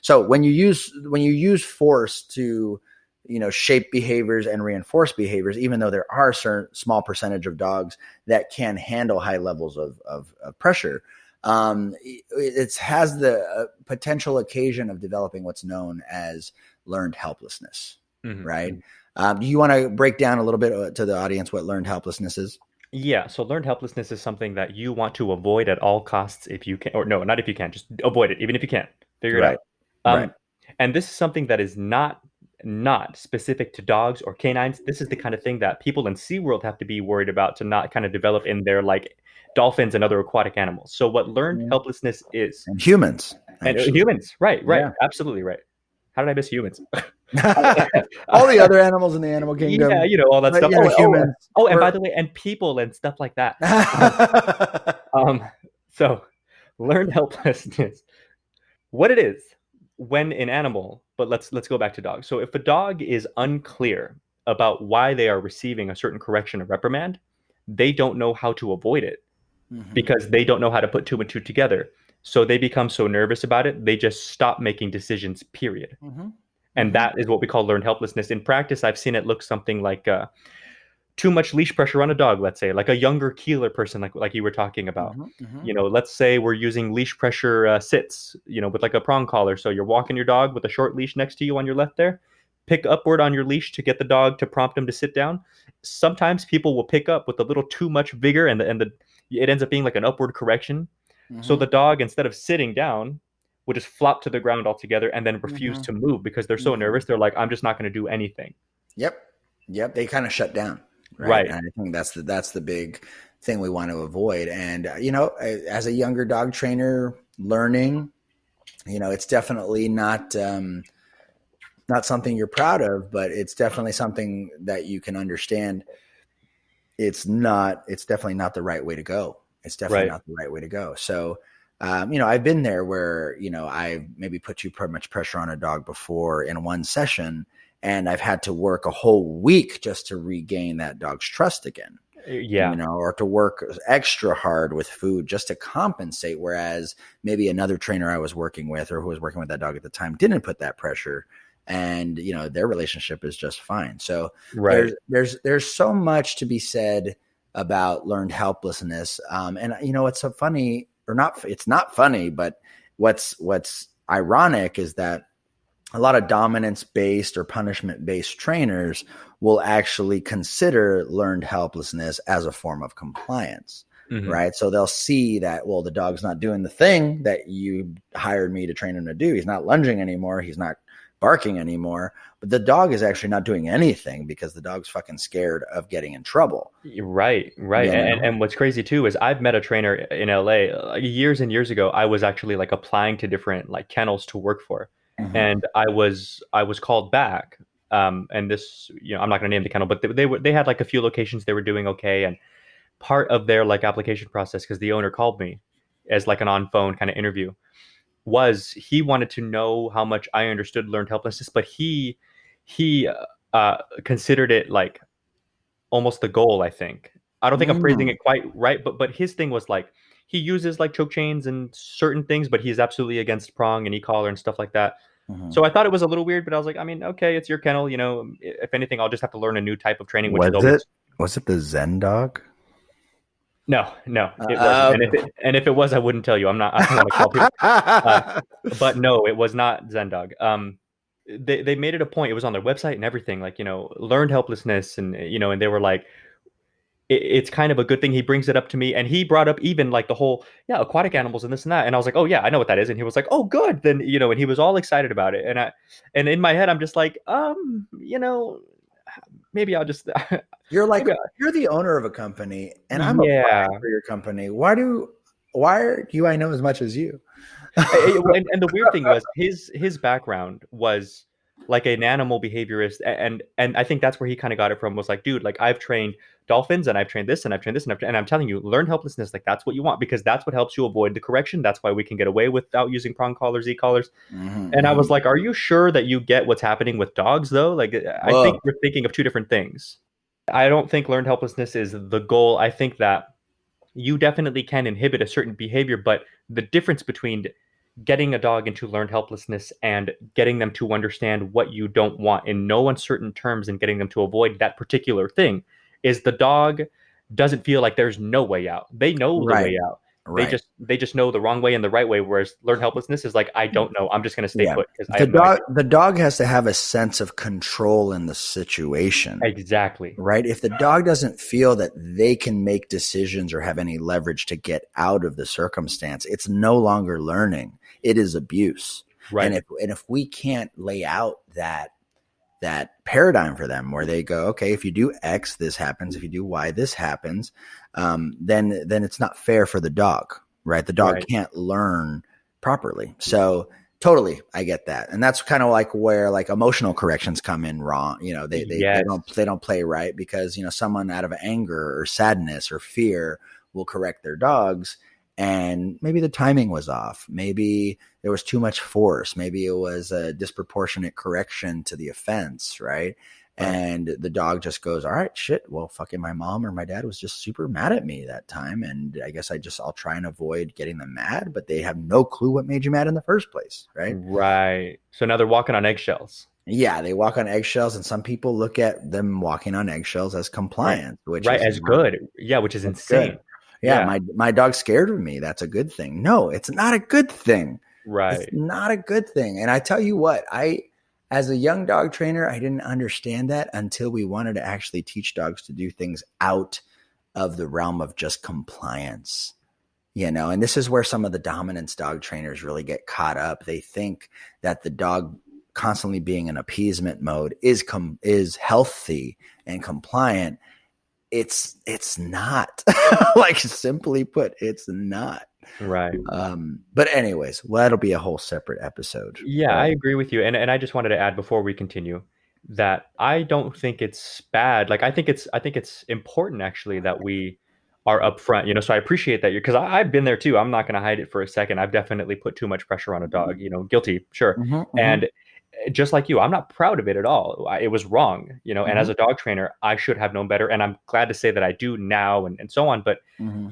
Speaker 1: So when you use force to shape behaviors and reinforce behaviors, even though there are a certain small percentage of dogs that can handle high levels of pressure. It has the potential occasion of developing what's known as learned helplessness, right? Do you want to break down a little bit to the audience what learned helplessness is?
Speaker 2: Yeah, so learned helplessness is something that you want to avoid at all costs if you can, or no, not if you can, just avoid it, even if you can't. Figure it
Speaker 1: Right.
Speaker 2: out.
Speaker 1: Right.
Speaker 2: And this is something that is not specific to dogs or canines. This is the kind of thing that people in SeaWorld have to be worried about to not kind of develop in their like dolphins and other aquatic animals. So what learned helplessness is,
Speaker 1: And humans,
Speaker 2: and
Speaker 1: actually.
Speaker 2: humans, right,
Speaker 1: Yeah.
Speaker 2: absolutely right. How did I miss humans?
Speaker 1: All the other animals in the animal
Speaker 2: Yeah,
Speaker 1: kingdom,
Speaker 2: all that
Speaker 1: but
Speaker 2: stuff.
Speaker 1: humans.
Speaker 2: And by the way, and people and stuff like that. Um, so learned helplessness. What it is when an animal, but let's go back to dogs. So if a dog is unclear about why they are receiving a certain correction or reprimand, they don't know how to avoid it because they don't know how to put two and two together. So they become so nervous about it, they just stop making decisions, period. And that is what we call learned helplessness. In practice, I've seen it look something like too much leash pressure on a dog, let's say, like a younger keeler person, like you were talking about. Let's say we're using leash pressure sits, with like a prong collar. So you're walking your dog with a short leash next to you on your left there. Pick upward on your leash to get the dog to prompt him to sit down. Sometimes people will pick up with a little too much vigor, and it ends up being like an upward correction. So the dog, instead of sitting down, will just flop to the ground altogether and then refuse to move because they're so nervous. They're like, I'm just not going to do anything.
Speaker 1: Yep. They kind of shut down.
Speaker 2: Right.
Speaker 1: And I think that's the big thing we want to avoid. And, as a younger dog trainer learning, it's definitely not something you're proud of, but it's definitely something that you can understand. It's definitely not the right way to go. It's definitely not the right way to go. So, I've been there where, I've maybe put too much pressure on a dog before in one session, and I've had to work a whole week just to regain that dog's trust again.
Speaker 2: Yeah.
Speaker 1: Or to work extra hard with food just to compensate. Whereas maybe another trainer I was working with or who was working with that dog at the time didn't put that pressure, and, their relationship is just fine. So there's so much to be said about learned helplessness. And what's so funny, or not, it's not funny, but what's ironic is that a lot of dominance-based or punishment-based trainers will actually consider learned helplessness as a form of compliance, right? So they'll see that, well, the dog's not doing the thing that you hired me to train him to do. He's not lunging anymore. He's not barking anymore. But the dog is actually not doing anything because the dog's fucking scared of getting in trouble.
Speaker 2: Right. And what's crazy too is I've met a trainer in LA years and years ago. I was actually like applying to different like kennels to work for. And I was called back. And this, I'm not going to name the kennel, but they had like a few locations they were doing okay. And part of their like application process, because the owner called me as like an on phone kind of interview, was he wanted to know how much I understood learned helplessness, but he considered it like almost the goal. I think I don't think I'm phrasing it quite right, but his thing was like he uses like choke chains and certain things, but he's absolutely against prong and e-collar and stuff like that. So I thought it was a little weird, but I was like, I mean, okay, it's your kennel. If anything, I'll just have to learn a new type of training. Which
Speaker 1: was it the Zen dog?
Speaker 2: No, it wasn't. And if it was, I wouldn't tell you. I don't want to call people. But no, it was not Zen dog. They made it a point. It was on their website and everything. Like learned helplessness, and and they were like, it's kind of a good thing. He brings it up to me, and he brought up even like the whole aquatic animals and this and that, and I was like, oh yeah, I know what that is. And he was like, oh good, then and he was all excited about it, and in my head I'm just like, maybe I'll just
Speaker 1: you're like, you're the owner of a company and I'm
Speaker 2: applying
Speaker 1: for your company. Why do I know as much as you?
Speaker 2: and the weird thing was his background was like an animal behaviorist, and I think that's where he kind of got it from. Was like, dude, like I've trained dolphins and I've trained this and I've trained this and I'm telling you, learn helplessness, like that's what you want, because that's what helps you avoid the correction. That's why we can get away without using prong collars, e-collars. And I was like, are you sure that you get what's happening with dogs though? Like I think we're thinking of two different things. I don't think learned helplessness is the goal. I think that you definitely can inhibit a certain behavior, but the difference between getting a dog into learned helplessness and getting them to understand what you don't want in no uncertain terms and getting them to avoid that particular thing is the dog doesn't feel like there's no way out. They know the
Speaker 1: Right.
Speaker 2: way out.
Speaker 1: Right.
Speaker 2: They just know the wrong way and the right way. Whereas learned helplessness is like, I don't know. I'm just going to stay
Speaker 1: Yeah.
Speaker 2: put because I have no idea.
Speaker 1: The dog has to have a sense of control in the situation.
Speaker 2: Exactly.
Speaker 1: Right? If the dog doesn't feel that they can make decisions or have any leverage to get out of the circumstance, it's no longer learning. It is abuse.
Speaker 2: Right.
Speaker 1: And if we can't lay out that paradigm for them where they go, okay, if you do X, this happens. If you do Y, this happens. Then it's not fair for the dog, right? The dog
Speaker 2: Right.
Speaker 1: can't learn properly. So totally, I get that, and that's kind of like where like emotional corrections come in wrong. You know,
Speaker 2: Yes.
Speaker 1: they don't play right because someone out of anger or sadness or fear will correct their dogs, and maybe the timing was off. Maybe there was too much force. Maybe it was a disproportionate correction to the offense, right?
Speaker 2: Right.
Speaker 1: And the dog just goes, all right, shit. Well, fucking my mom or my dad was just super mad at me that time. And I guess I'll try and avoid getting them mad, but they have no clue what made you mad in the first place. Right.
Speaker 2: Right. So now they're walking on eggshells.
Speaker 1: Yeah. They walk on eggshells, and some people look at them walking on eggshells as compliance, which
Speaker 2: Right.
Speaker 1: is
Speaker 2: As good. Yeah. Which is
Speaker 1: that's
Speaker 2: insane.
Speaker 1: good. Yeah.
Speaker 2: Yeah.
Speaker 1: My dog's scared of me. That's a good thing. No, it's not a good thing. It's
Speaker 2: Right.
Speaker 1: not a good thing. And I tell you what, as a young dog trainer, I didn't understand that until we wanted to actually teach dogs to do things out of the realm of just compliance. And this is where some of the dominance dog trainers really get caught up. They think that the dog constantly being in appeasement mode is healthy and compliant. It's not. Like, simply put, it's not.
Speaker 2: Right.
Speaker 1: But anyways, well, that'll be a whole separate episode.
Speaker 2: Yeah, I agree with you. And I just wanted to add before we continue that I don't think it's bad. Like I think it's important actually that we are upfront, so I appreciate that because I've been there too. I'm not going to hide it for a second. I've definitely put too much pressure on a dog, guilty, sure. And just like you, I'm not proud of it at all. It was wrong, and as a dog trainer, I should have known better. And I'm glad to say that I do now and so on. But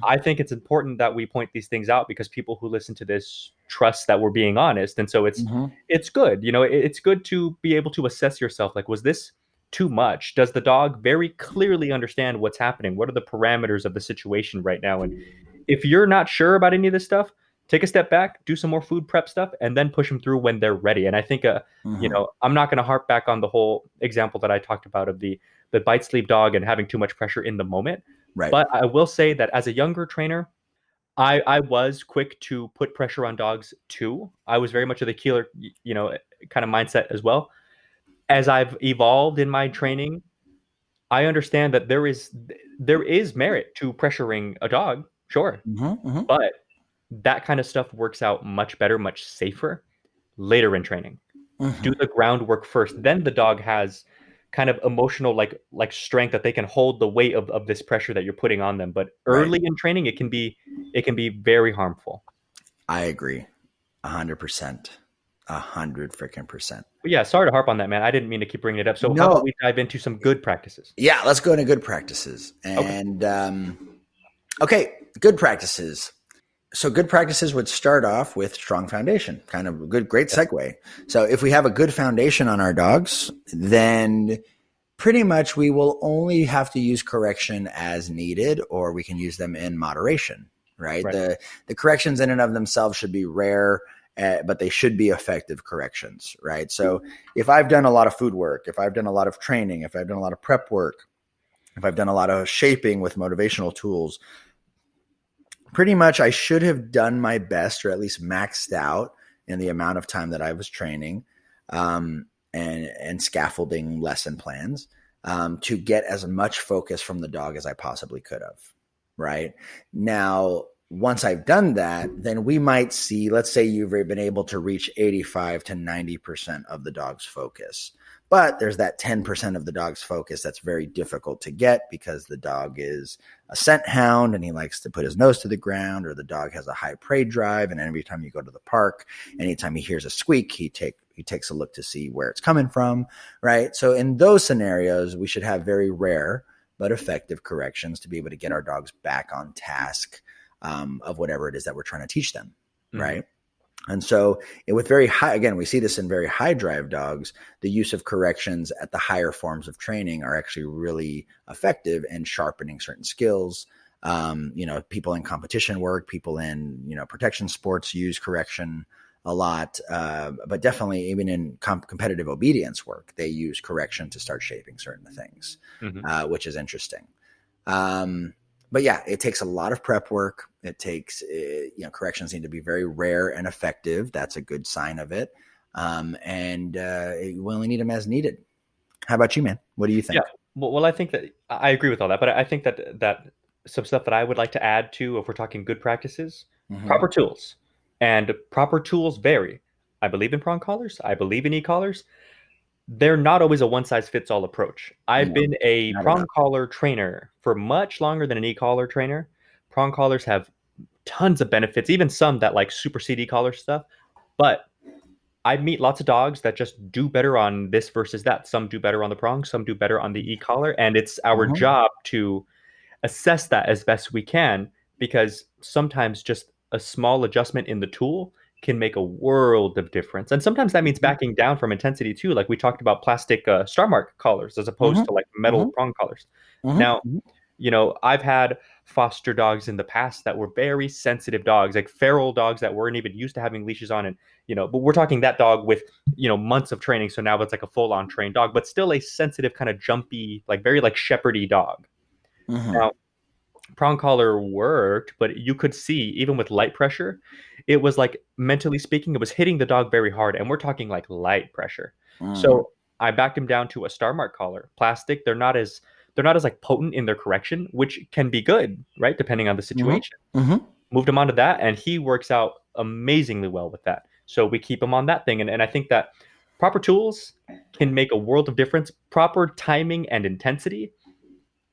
Speaker 2: I think it's important that we point these things out because people who listen to this trust that we're being honest. And so it's good. It's good to be able to assess yourself. Like, was this too much? Does the dog very clearly understand what's happening? What are the parameters of the situation right now? And if you're not sure about any of this stuff, take a step back, do some more food prep stuff, and then push them through when they're ready. And I think, I'm not going to harp back on the whole example that I talked about of the bite sleep dog and having too much pressure in the moment.
Speaker 1: Right.
Speaker 2: But I will say that as a younger trainer, I was quick to put pressure on dogs too. I was very much of the keeler, kind of mindset as well. As I've evolved in my training, I understand that there is merit to pressuring a dog, sure, but that kind of stuff works out much better, much safer later in training. Do the groundwork first. Then the dog has kind of emotional like strength that they can hold the weight of this pressure that you're putting on them. But early in training, it can be very harmful.
Speaker 1: I agree. 100%. 100 freaking percent.
Speaker 2: But yeah, sorry to harp on that, man. I didn't mean to keep bringing it up. So how about we dive into some good practices?
Speaker 1: Yeah, let's go into good practices. And okay, good practices. So good practices would start off with strong foundation, kind of a great segue. So if we have a good foundation on our dogs, then pretty much we will only have to use correction as needed, or we can use them in moderation, right? The corrections in and of themselves should be rare, but they should be effective corrections, right? So if I've done a lot of food work, if I've done a lot of training, if I've done a lot of prep work, if I've done a lot of shaping with motivational tools, pretty much I should have done my best, or at least maxed out in the amount of time that I was training and scaffolding lesson plans to get as much focus from the dog as I possibly could have, right? Now, once I've done that, then we might see, let's say you've been able to reach 85 to 90% of the dog's focus. But there's that 10% of the dog's focus that's very difficult to get because the dog is a scent hound and he likes to put his nose to the ground, or the dog has a high prey drive. And every time you go to the park, anytime he hears a squeak, he takes a look to see where it's coming from, right? So in those scenarios, we should have very rare but effective corrections to be able to get our dogs back on task of whatever it is that we're trying to teach them, right? And so with very high, again, we see this in very high drive dogs, the use of corrections at the higher forms of training are actually really effective in sharpening certain skills. People in competition work, people in, protection sports use correction a lot, but definitely even in competitive obedience work, they use correction to start shaping certain things, which is interesting. But yeah, it takes a lot of prep work. It takes, corrections need to be very rare and effective. That's a good sign of it. We only need them as needed. How about you, man? What do you think?
Speaker 2: Yeah. Well, I think that I agree with all that, but I think that some stuff that I would like to add to, if we're talking good practices, proper tools, and proper tools vary. I believe in prong collars. I believe in e-collars. They're not always a one-size-fits-all approach. I've
Speaker 1: No,
Speaker 2: been a
Speaker 1: not at
Speaker 2: prong
Speaker 1: all.
Speaker 2: collar trainer for much longer than an e-collar trainer. Prong collars have tons of benefits, even some that like supersede e-collar stuff. But I meet lots of dogs that just do better on this versus that. Some do better on the prong, some do better on the e-collar, and it's our
Speaker 1: Mm-hmm.
Speaker 2: job to assess that as best we can, because sometimes just a small adjustment in the tool can make a world of difference. And sometimes that means
Speaker 1: Mm-hmm.
Speaker 2: backing down from intensity too. Like we talked about plastic star mark collars as opposed to like metal
Speaker 1: Mm-hmm.
Speaker 2: prong collars. Now,
Speaker 1: Mm-hmm.
Speaker 2: I've had foster dogs in the past that were very sensitive dogs, like feral dogs that weren't even used to having leashes on. And, but we're talking that dog with, months of training. So now it's like a full on trained dog, but still a sensitive, kind of jumpy, like very like shepherdy dog.
Speaker 1: Mm-hmm.
Speaker 2: Now, prong collar worked, but you could see even with light pressure, it was like mentally speaking, it was hitting the dog very hard, and we're talking like light pressure.
Speaker 1: Mm-hmm.
Speaker 2: So I backed him down to a star mark collar, plastic. They're not as like potent in their correction, which can be good, right? Depending on the
Speaker 1: Mm-hmm.
Speaker 2: situation.
Speaker 1: Mm-hmm.
Speaker 2: Moved him onto that, and he works out amazingly well with that. So we keep him on that thing, and I think that proper tools can make a world of difference. Proper timing and intensity,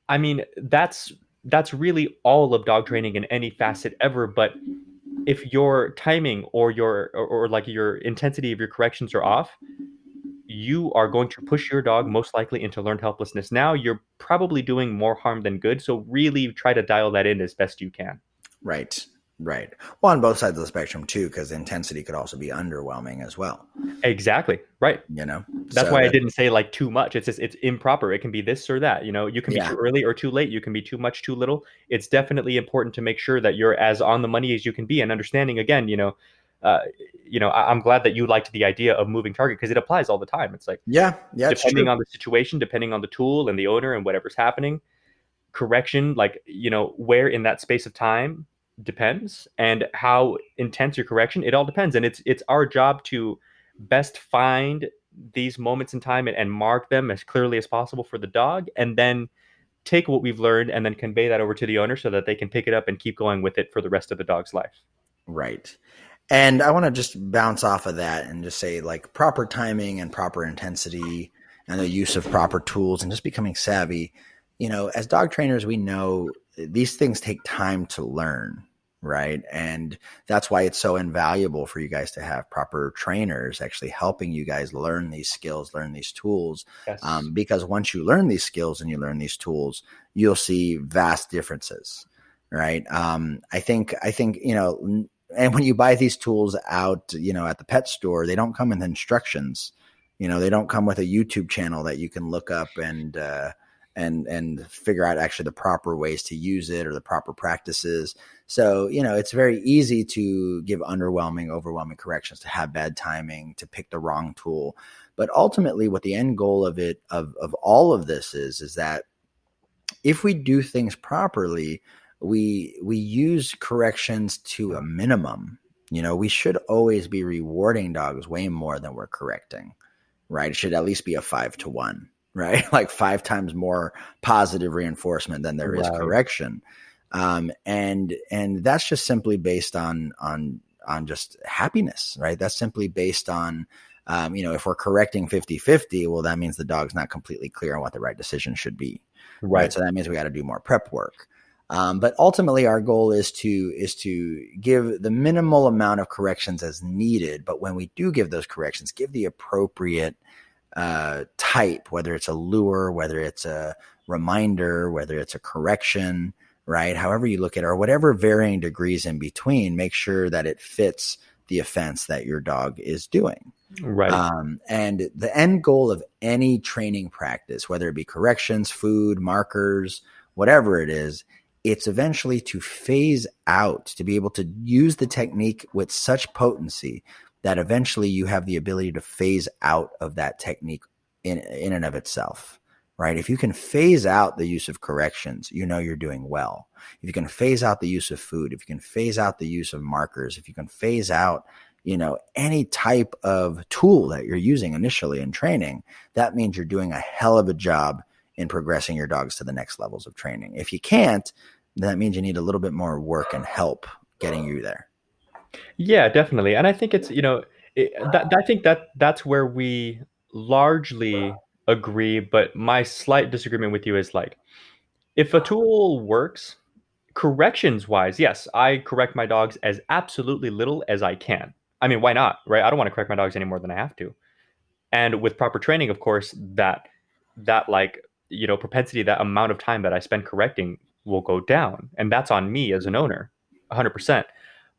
Speaker 2: I mean, that's really all of dog training in any facet ever. But if your timing or or like your intensity of your corrections are off, you are going to push your dog most likely into learned helplessness. Now you're probably doing more harm than good. So really try to dial that in as best you can.
Speaker 1: Right. Right. Well, on both sides of the spectrum too, because intensity could also be underwhelming as well.
Speaker 2: Exactly. Right. That's
Speaker 1: So
Speaker 2: why I
Speaker 1: that,
Speaker 2: didn't say like too much. It's just it's improper. It can be this or that. You can be
Speaker 1: yeah.
Speaker 2: too early or too late. You can be too much, too little. It's definitely important to make sure that you're as on the money as you can be, and understanding again. Uh, I'm glad that you liked the idea of moving target, because it applies all the time. It's like
Speaker 1: Yeah. Yeah. It's
Speaker 2: depending
Speaker 1: true.
Speaker 2: on the situation, depending on the tool and the owner and whatever's happening, correction, like where in that space of time depends, and how intense your correction, it all depends. And it's our job to best find these moments in time, and mark them as clearly as possible for the dog, and then take what we've learned and then convey that over to the owner so that they can pick it up and keep going with it for the rest of the dog's life.
Speaker 1: Right. And I want to just bounce off of that and just say, like, proper timing and proper intensity and the use of proper tools and just becoming savvy. As dog trainers, we know these things take time to learn, right? And that's why it's so invaluable for you guys to have proper trainers actually helping you guys learn these skills, learn these tools.
Speaker 2: Yes.
Speaker 1: Because once you learn these skills and you learn these tools, you'll see vast differences, right? I think, and when you buy these tools out, at the pet store, they don't come with instructions. They don't come with a YouTube channel that you can look up and figure out actually the proper ways to use it or the proper practices. So, it's very easy to give overwhelming corrections, to have bad timing, to pick the wrong tool. But ultimately, what the end goal of it, of all of this is that if we do things properly, we use corrections to a minimum. We should always be rewarding dogs way more than we're correcting, right? It should at least be a 5-to-1, right? Like 5 times more positive reinforcement than there is
Speaker 2: Right.
Speaker 1: correction. And that's just simply based on just happiness, right? That's simply based on, if we're correcting 50-50, well, that means the dog's not completely clear on what the right decision should be. Right. So that means we got to do more prep work. But ultimately, our goal is to give the minimal amount of corrections as needed. But when we do give those corrections, give the appropriate type, whether it's a lure, whether it's a reminder, whether it's a correction, right? However you look at it, or whatever varying degrees in between, make sure that it fits the offense that your dog is doing.
Speaker 2: Right.
Speaker 1: And the end goal of any training practice, whether it be corrections, food, markers, whatever it is, it's eventually to phase out, to be able to use the technique with such potency that eventually you have the ability to phase out of that technique in and of itself, right? If you can phase out the use of corrections, you know you're doing well. If you can phase out the use of food, if you can phase out the use of markers, if you can phase out, any type of tool that you're using initially in training, that means you're doing a hell of a job in progressing your dogs to the next levels of training. If you can't, that means you need a little bit more work and help getting you there.
Speaker 2: Yeah, definitely. And I think it's, I think that's where we largely agree, but my slight disagreement with you is like, if a tool works, corrections wise, yes, I correct my dogs as absolutely little as I can. I mean, why not, right? I don't want to correct my dogs any more than I have to. And with proper training, of course, that like, propensity, that amount of time that I spend correcting will go down. And that's on me as an owner, 100%.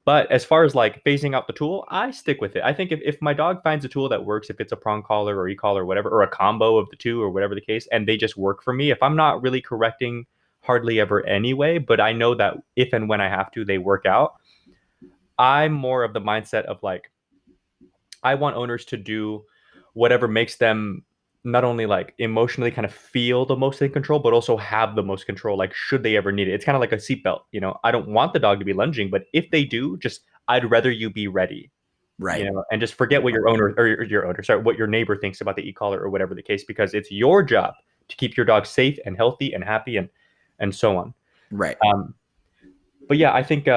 Speaker 2: But as far as like phasing out the tool, I stick with it. I think if my dog finds a tool that works, if it's a prong collar or e-collar or whatever, or a combo of the two or whatever the case, and they just work for me, if I'm not really correcting hardly ever anyway, but I know that if and when I have to, they work out, I'm more of the mindset of like, I want owners to do whatever makes them not only like emotionally kind of feel the most in control, but also have the most control, like should they ever need it. It's kind of like a seatbelt. I don't want the dog to be lunging, but if they do, just I'd rather you be ready.
Speaker 1: Right.
Speaker 2: And just forget what your owner or your owner, sorry, what your neighbor thinks about the e-collar or whatever the case, because it's your job to keep your dog safe and healthy and happy and so on.
Speaker 1: Right.
Speaker 2: But yeah, I think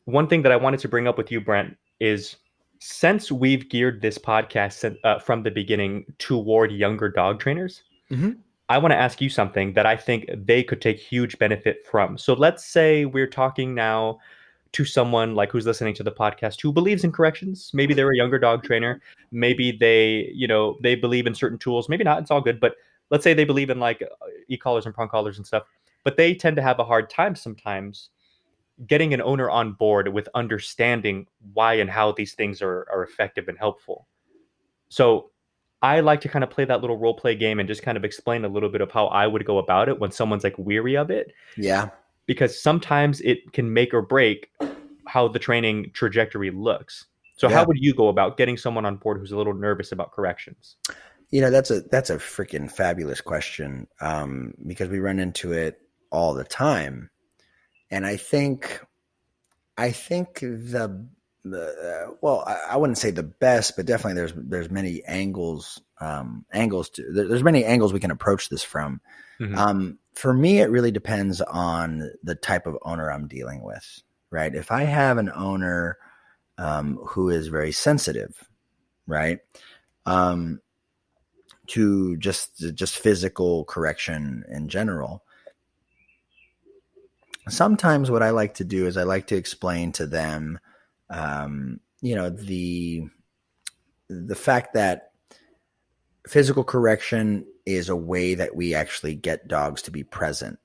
Speaker 2: one thing that I wanted to bring up with you, Brent, is since we've geared this podcast from the beginning toward younger dog trainers,
Speaker 1: Mm-hmm.
Speaker 2: I want to ask you something that I think they could take huge benefit from. So let's say we're talking now to someone like who's listening to the podcast who believes in corrections. Maybe they're a younger dog trainer. Maybe they believe in certain tools. Maybe not. It's all good. But let's say they believe in like e-collars and prong collars and stuff. But they tend to have a hard time sometimes getting an owner on board with understanding why and how these things are effective and helpful. So I like to kind of play that little role play game and just kind of explain a little bit of how I would go about it when someone's like weary of it,
Speaker 1: Yeah.
Speaker 2: because sometimes it can make or break how the training trajectory looks. So how
Speaker 1: Yeah.
Speaker 2: would you go about getting someone on board who's a little nervous about corrections?
Speaker 1: That's a freaking fabulous question, because we run into it all the time. And I think well, I wouldn't say the best, but definitely there's many angles there's many angles we can approach this from.
Speaker 2: Mm-hmm.
Speaker 1: For me, it really depends on the type of owner I'm dealing with, right? If I have an owner who is very sensitive, right, to just physical correction in general, sometimes what I like to do is I like to explain to them, the fact that physical correction is a way that we actually get dogs to be present,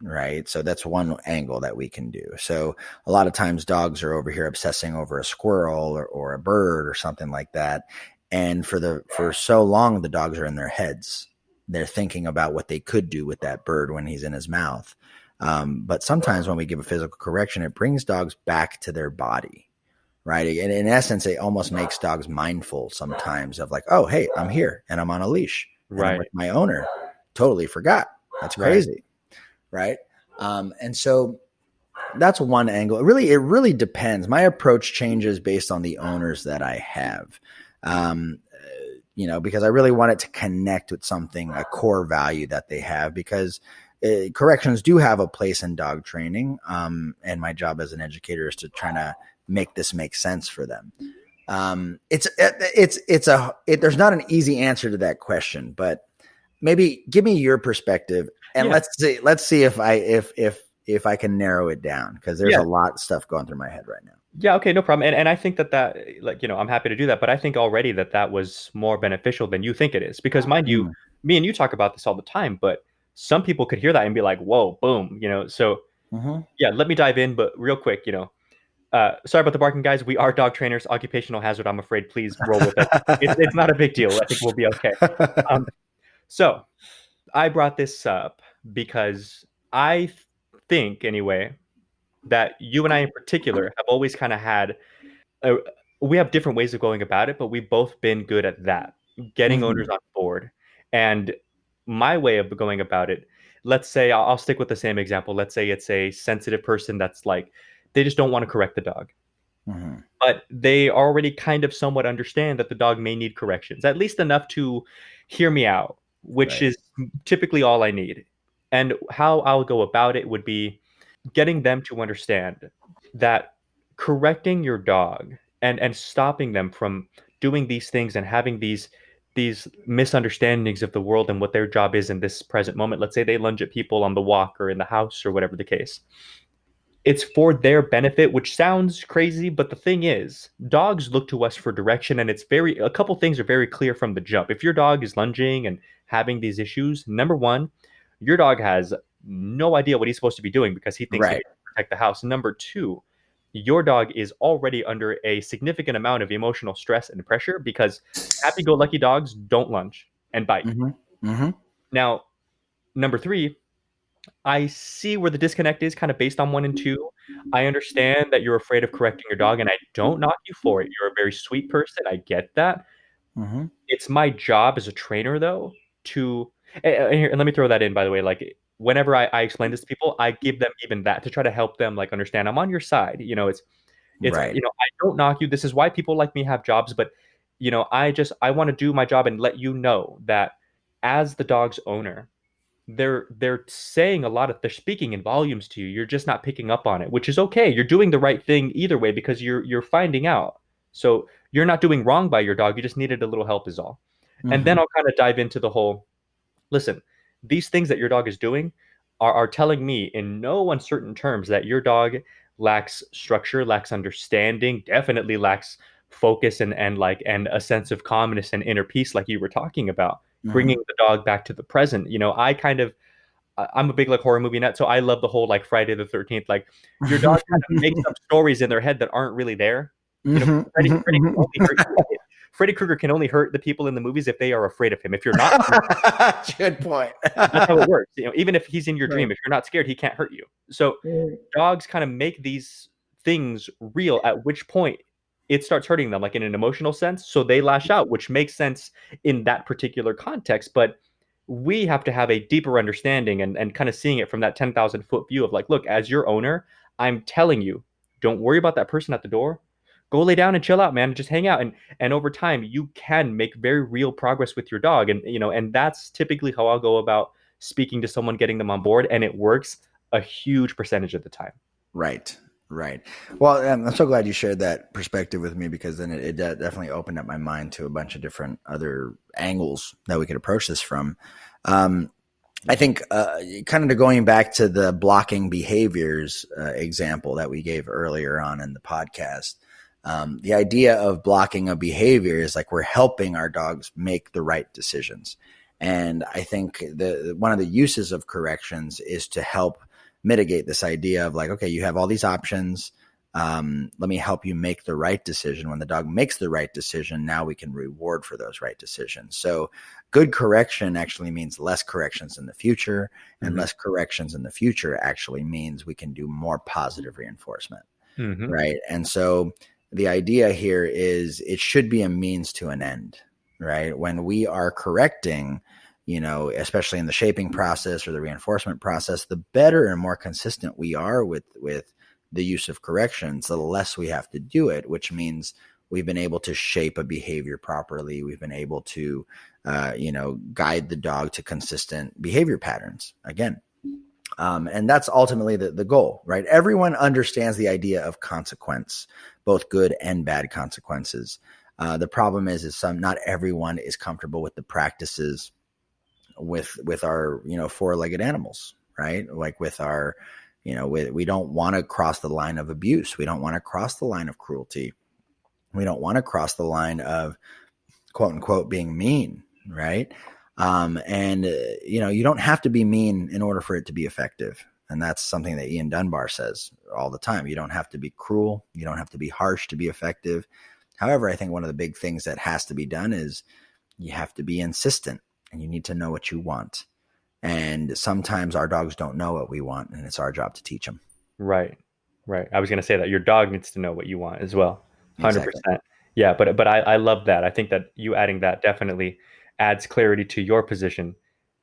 Speaker 1: right? So that's one angle that we can do. So a lot of times dogs are over here obsessing over a squirrel or a bird or something like that. And for so long, the dogs are in their heads. They're thinking about what they could do with that bird when he's in his mouth. But sometimes when we give a physical correction, it brings dogs back to their body, right? And in essence, it almost makes dogs mindful sometimes of like, oh, hey, I'm here and I'm on a leash and I'm
Speaker 2: Right.
Speaker 1: with my owner. Totally forgot. That's crazy. Right. And so that's one angle. It really depends. My approach changes based on the owners that I have. Because I really want it to connect with something, a core value that they have, because corrections do have a place in dog training. And my job as an educator is to try to make this make sense for them. There's not an easy answer to that question, but maybe give me your perspective and
Speaker 2: Yeah.
Speaker 1: let's see if I can narrow it down, because there's a lot of stuff going through my head right now.
Speaker 2: Yeah, okay, no problem. And I think that like, I'm happy to do that, but I think already that was more beneficial than you think it is. Because mind you,
Speaker 1: Mm.
Speaker 2: me and you talk about this all the time, but some people could hear that and be like, whoa, boom, So
Speaker 1: Mm-hmm.
Speaker 2: yeah, let me dive in, but real quick, Sorry about the barking, guys. We are dog trainers. Occupational hazard, I'm afraid. Please roll with it. It's not a big deal. I think we'll be okay. Um, so I brought this up because I think, anyway, that you and I in particular have always kind of had uh, we have different ways of going about it, but we've both been good at that, getting owners
Speaker 1: Mhm.
Speaker 2: on board. And my way of going about it, let's say I'll stick with the same example. Let's say it's a sensitive person that's like, they just don't want to correct the dog,
Speaker 1: Mhm.
Speaker 2: but they already kind of somewhat understand that the dog may need corrections, at least enough to hear me out, which
Speaker 1: Right.
Speaker 2: is typically all I need. And how I'll go about it would be getting them to understand that correcting your dog and stopping them from doing these things and having these misunderstandings of the world and what their job is in this present moment. Let's say they lunge at people on the walk or in the house or whatever the case. It's for their benefit, which sounds crazy, but the thing is, dogs look to us for direction, and a couple things are very clear from the jump. If your dog is lunging and having these issues, number one, your dog has no idea what he's supposed to be doing because he thinks he
Speaker 1: Right.
Speaker 2: needs to protect the house. Number two, your dog is already under a significant amount of emotional stress and pressure because happy-go-lucky dogs don't lunge and bite.
Speaker 1: Mhm. Mhm.
Speaker 2: Now, number three, I see where the disconnect is kind of based on one and two. I understand that you're afraid of correcting your dog, and I don't knock you for it. You're a very sweet person. I get that.
Speaker 1: Mhm.
Speaker 2: It's my job as a trainer, though, to and here, and let me throw that in, by the way. Like whenever I explain this to people, I give them even that to try to help them like understand I'm on your side. It's
Speaker 1: Right.
Speaker 2: I don't knock you. This is why people like me have jobs, but I want to do my job and let you know that as the dog's owner, they're saying a lot of they're speaking in volumes to you. You're just not picking up on it, which is okay. You're doing the right thing either way because you're finding out. So you're not doing wrong by your dog. You just needed a little help is all. And then
Speaker 1: Mhm.
Speaker 2: I'll kind of dive into the whole listen, these things that your dog is doing are telling me in no uncertain terms that your dog lacks structure, lacks understanding, definitely lacks focus and a sense of calmness and inner peace like you were talking about,
Speaker 1: Mhm.
Speaker 2: bringing the dog back to the present. I'm a big like horror movie nut, so I love the whole like Friday the 13th. Like your dog kind of makes up stories in their head that aren't really there.
Speaker 1: Mhm. Mhm.
Speaker 2: Freddy can
Speaker 1: Mhm.
Speaker 2: only hurt Freddy Krueger can only hurt the people in the movies if they are afraid of him. If you're not,
Speaker 1: Good point.
Speaker 2: that's how it works. Even if he's in your
Speaker 1: Right.
Speaker 2: dream, if you're not scared, he can't hurt you. So
Speaker 1: Right.
Speaker 2: dogs kind of make these things real, at which point it starts hurting them, like in an emotional sense. So they lash out, which makes sense in that particular context. But we have to have a deeper understanding and kind of seeing it from that 10,000-foot view of like, look, as your owner, I'm telling you, don't worry about that person at the door. Go lay down and chill out, man. Just hang out. And over time, you can make very real progress with your dog. And that's typically how I'll go about speaking to someone, getting them on board. And it works a huge percentage of the time.
Speaker 1: Right. Right. Well, I'm so glad you shared that perspective with me because then it definitely opened up my mind to a bunch of different other angles that we could approach this from. Um, I think kind of going back to the blocking behaviors example that we gave earlier on in the podcast, the idea of blocking a behavior is like we're helping our dogs make the right decisions. And I think one of the uses of corrections is to help mitigate this idea of like, okay, you have all these options. Let me help you make the right decision. When the dog makes the right decision, now we can reward for those right decisions. So good correction actually means less corrections in the future, and
Speaker 2: Mm-hmm.
Speaker 1: less corrections in the future actually means we can do more positive reinforcement.
Speaker 2: Mm-hmm.
Speaker 1: Right. And so the idea here is it should be a means to an end, right? When we are correcting, especially in the shaping process or the reinforcement process, the better and more consistent we are with the use of corrections, the less we have to do it, which means we've been able to shape a behavior properly. We've been able to, guide the dog to consistent behavior patterns again. And that's ultimately the goal, right? Everyone understands the idea of consequence, both good and bad consequences. The problem is not everyone is comfortable with the practices with our four-legged animals, right? Like with our we don't want to cross the line of abuse. We don't want to cross the line of cruelty. We don't want to cross the line of quote unquote being mean, right? And you don't have to be mean in order for it to be effective. And that's something that Ian Dunbar says all the time. You don't have to be cruel. You don't have to be harsh to be effective. However, I think one of the big things that has to be done is you have to be insistent, and you need to know what you want. And sometimes our dogs don't know what we want, and it's our job to teach them.
Speaker 2: Right. I was going to say that your dog needs to know what you want as well. 100%.
Speaker 1: Exactly.
Speaker 2: Yeah, but I love that. I think that you adding that definitely adds clarity to your position,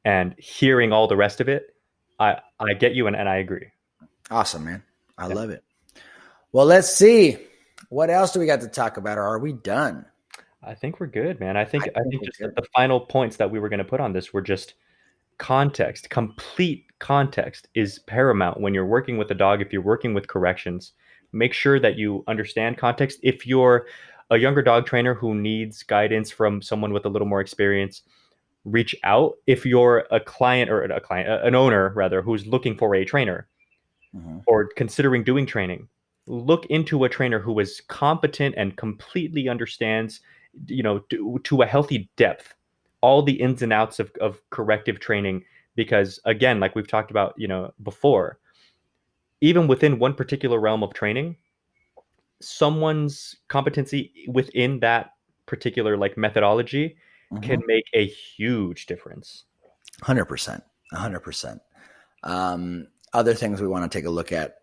Speaker 2: and hearing all the rest of it, I get you, and I agree.
Speaker 1: Awesome, man. I love it. Well, let's see. What else do we got to talk about, or are we done?
Speaker 2: I think we're good, man. I think just
Speaker 1: good.
Speaker 2: the final points that we were going to put on this were just context. Complete context is paramount when you're working with a dog. If you're working with corrections, make sure that you understand context. If you're a younger dog trainer who needs guidance from someone with a little more experience, reach out. If you're an owner rather, who's looking for a trainer or considering doing training, look into a trainer who is competent and completely understands, to a healthy depth, all the ins and outs of corrective training. Because again, like we've talked about, before, even within one particular realm of training, someone's competency within that particular like methodology can make a huge difference.
Speaker 1: 100%. 100%. Other things we want to take a look at,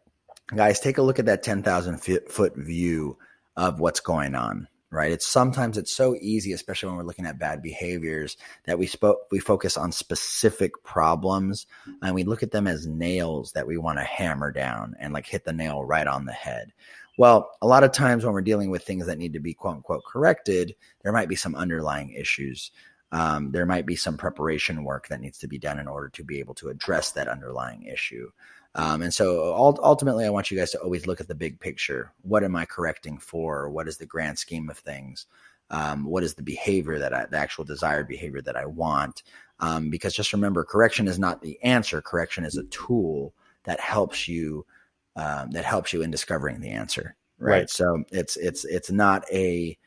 Speaker 1: guys, take a look at that 10,000 foot view of what's going on, right? Sometimes it's so easy, especially when we're looking at bad behaviors, that we focus on specific problems, and we look at them as nails that we want to hammer down and like hit the nail right on the head. Well, a lot of times when we're dealing with things that need to be quote unquote corrected, there might be some underlying issues. There might be some preparation work that needs to be done in order to be able to address that underlying issue. And so ultimately, I want you guys to always look at the big picture. What am I correcting for? What is the grand scheme of things? What is the behavior the actual desired behavior that I want? Because just remember, correction is not the answer. Correction is a tool that helps you in discovering the answer. Right. So it's not a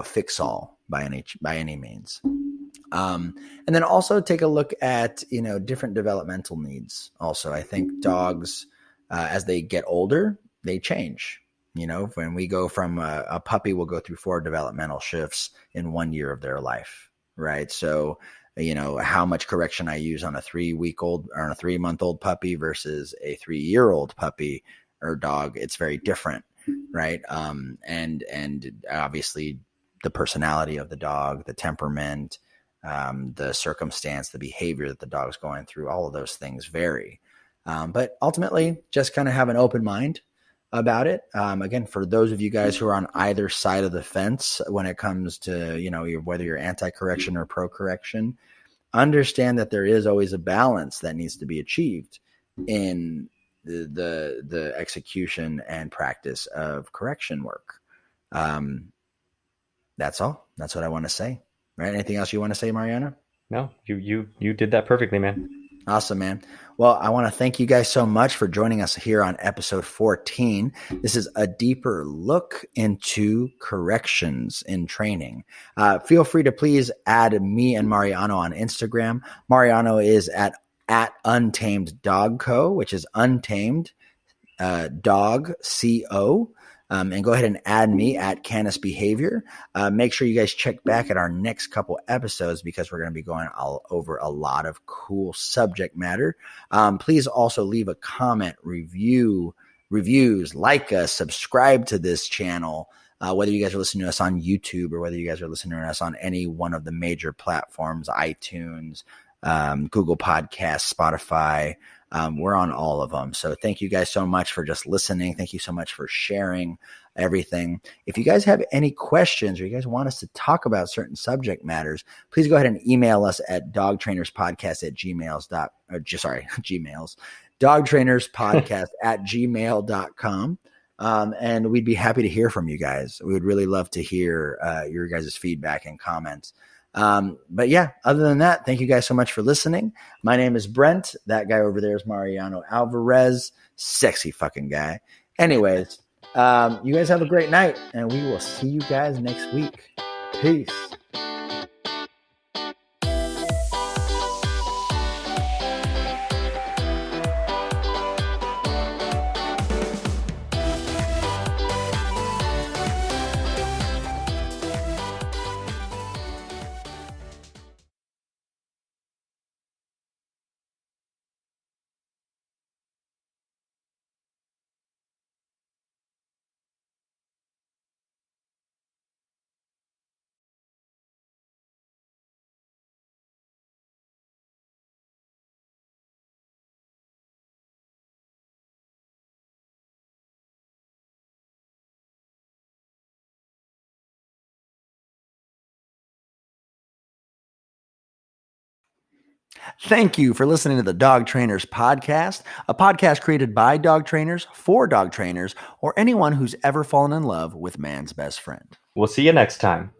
Speaker 1: fix all by any means. And then also take a look at, different developmental needs. Also, I think dogs, as they get older, they change. When we go from a puppy, will go through 4 developmental shifts in 1 year of their life. Right. So, how much correction I use on a 3-week-old or on a 3-month-old puppy versus a 3-year-old puppy or dog, it's very different. Right. And obviously the personality of the dog, the temperament, the circumstance, the behavior that the dog's going through, all of those things vary. But ultimately, just kind of have an open mind about it. Again, for those of you guys who are on either side of the fence when it comes to, whether you're anti-correction or pro-correction, understand that there is always a balance that needs to be achieved in the execution and practice of correction work. That's all. That's what I want to say. Right? Anything else you want to say, Mariano?
Speaker 2: No, you did that perfectly, man.
Speaker 1: Awesome, man. Well, I want to thank you guys so much for joining us here on episode 14. This is a deeper look into corrections in training. Feel free to please add me and Mariano on Instagram. Mariano is at Untamed Dog Co., which is Untamed Dog Co. And go ahead and add me at Canis Behavior. Make sure you guys check back at our next couple episodes because we're going to be going over a lot of cool subject matter. Please also leave a comment, reviews, like us, subscribe to this channel. Whether you guys are listening to us on YouTube or whether you guys are listening to us on any one of the major platforms, iTunes, Google Podcasts, Spotify. We're on all of them. So thank you guys so much for just listening. Thank you so much for sharing everything. If you guys have any questions or you guys want us to talk about certain subject matters, please go ahead and email us at dogtrainerspodcast@gmail.com. And we'd be happy to hear from you guys. We would really love to hear your guys' feedback and comments. But yeah, other than that, thank you guys so much for listening. My name is Brent. That guy over there is Mariano Alvarez. Sexy fucking guy. Anyways, you guys have a great night and we will see you guys next week. Peace. Thank you for listening to the Dog Trainers Podcast, a podcast created by dog trainers for dog trainers or anyone who's ever fallen in love with man's best friend.
Speaker 2: We'll see you next time.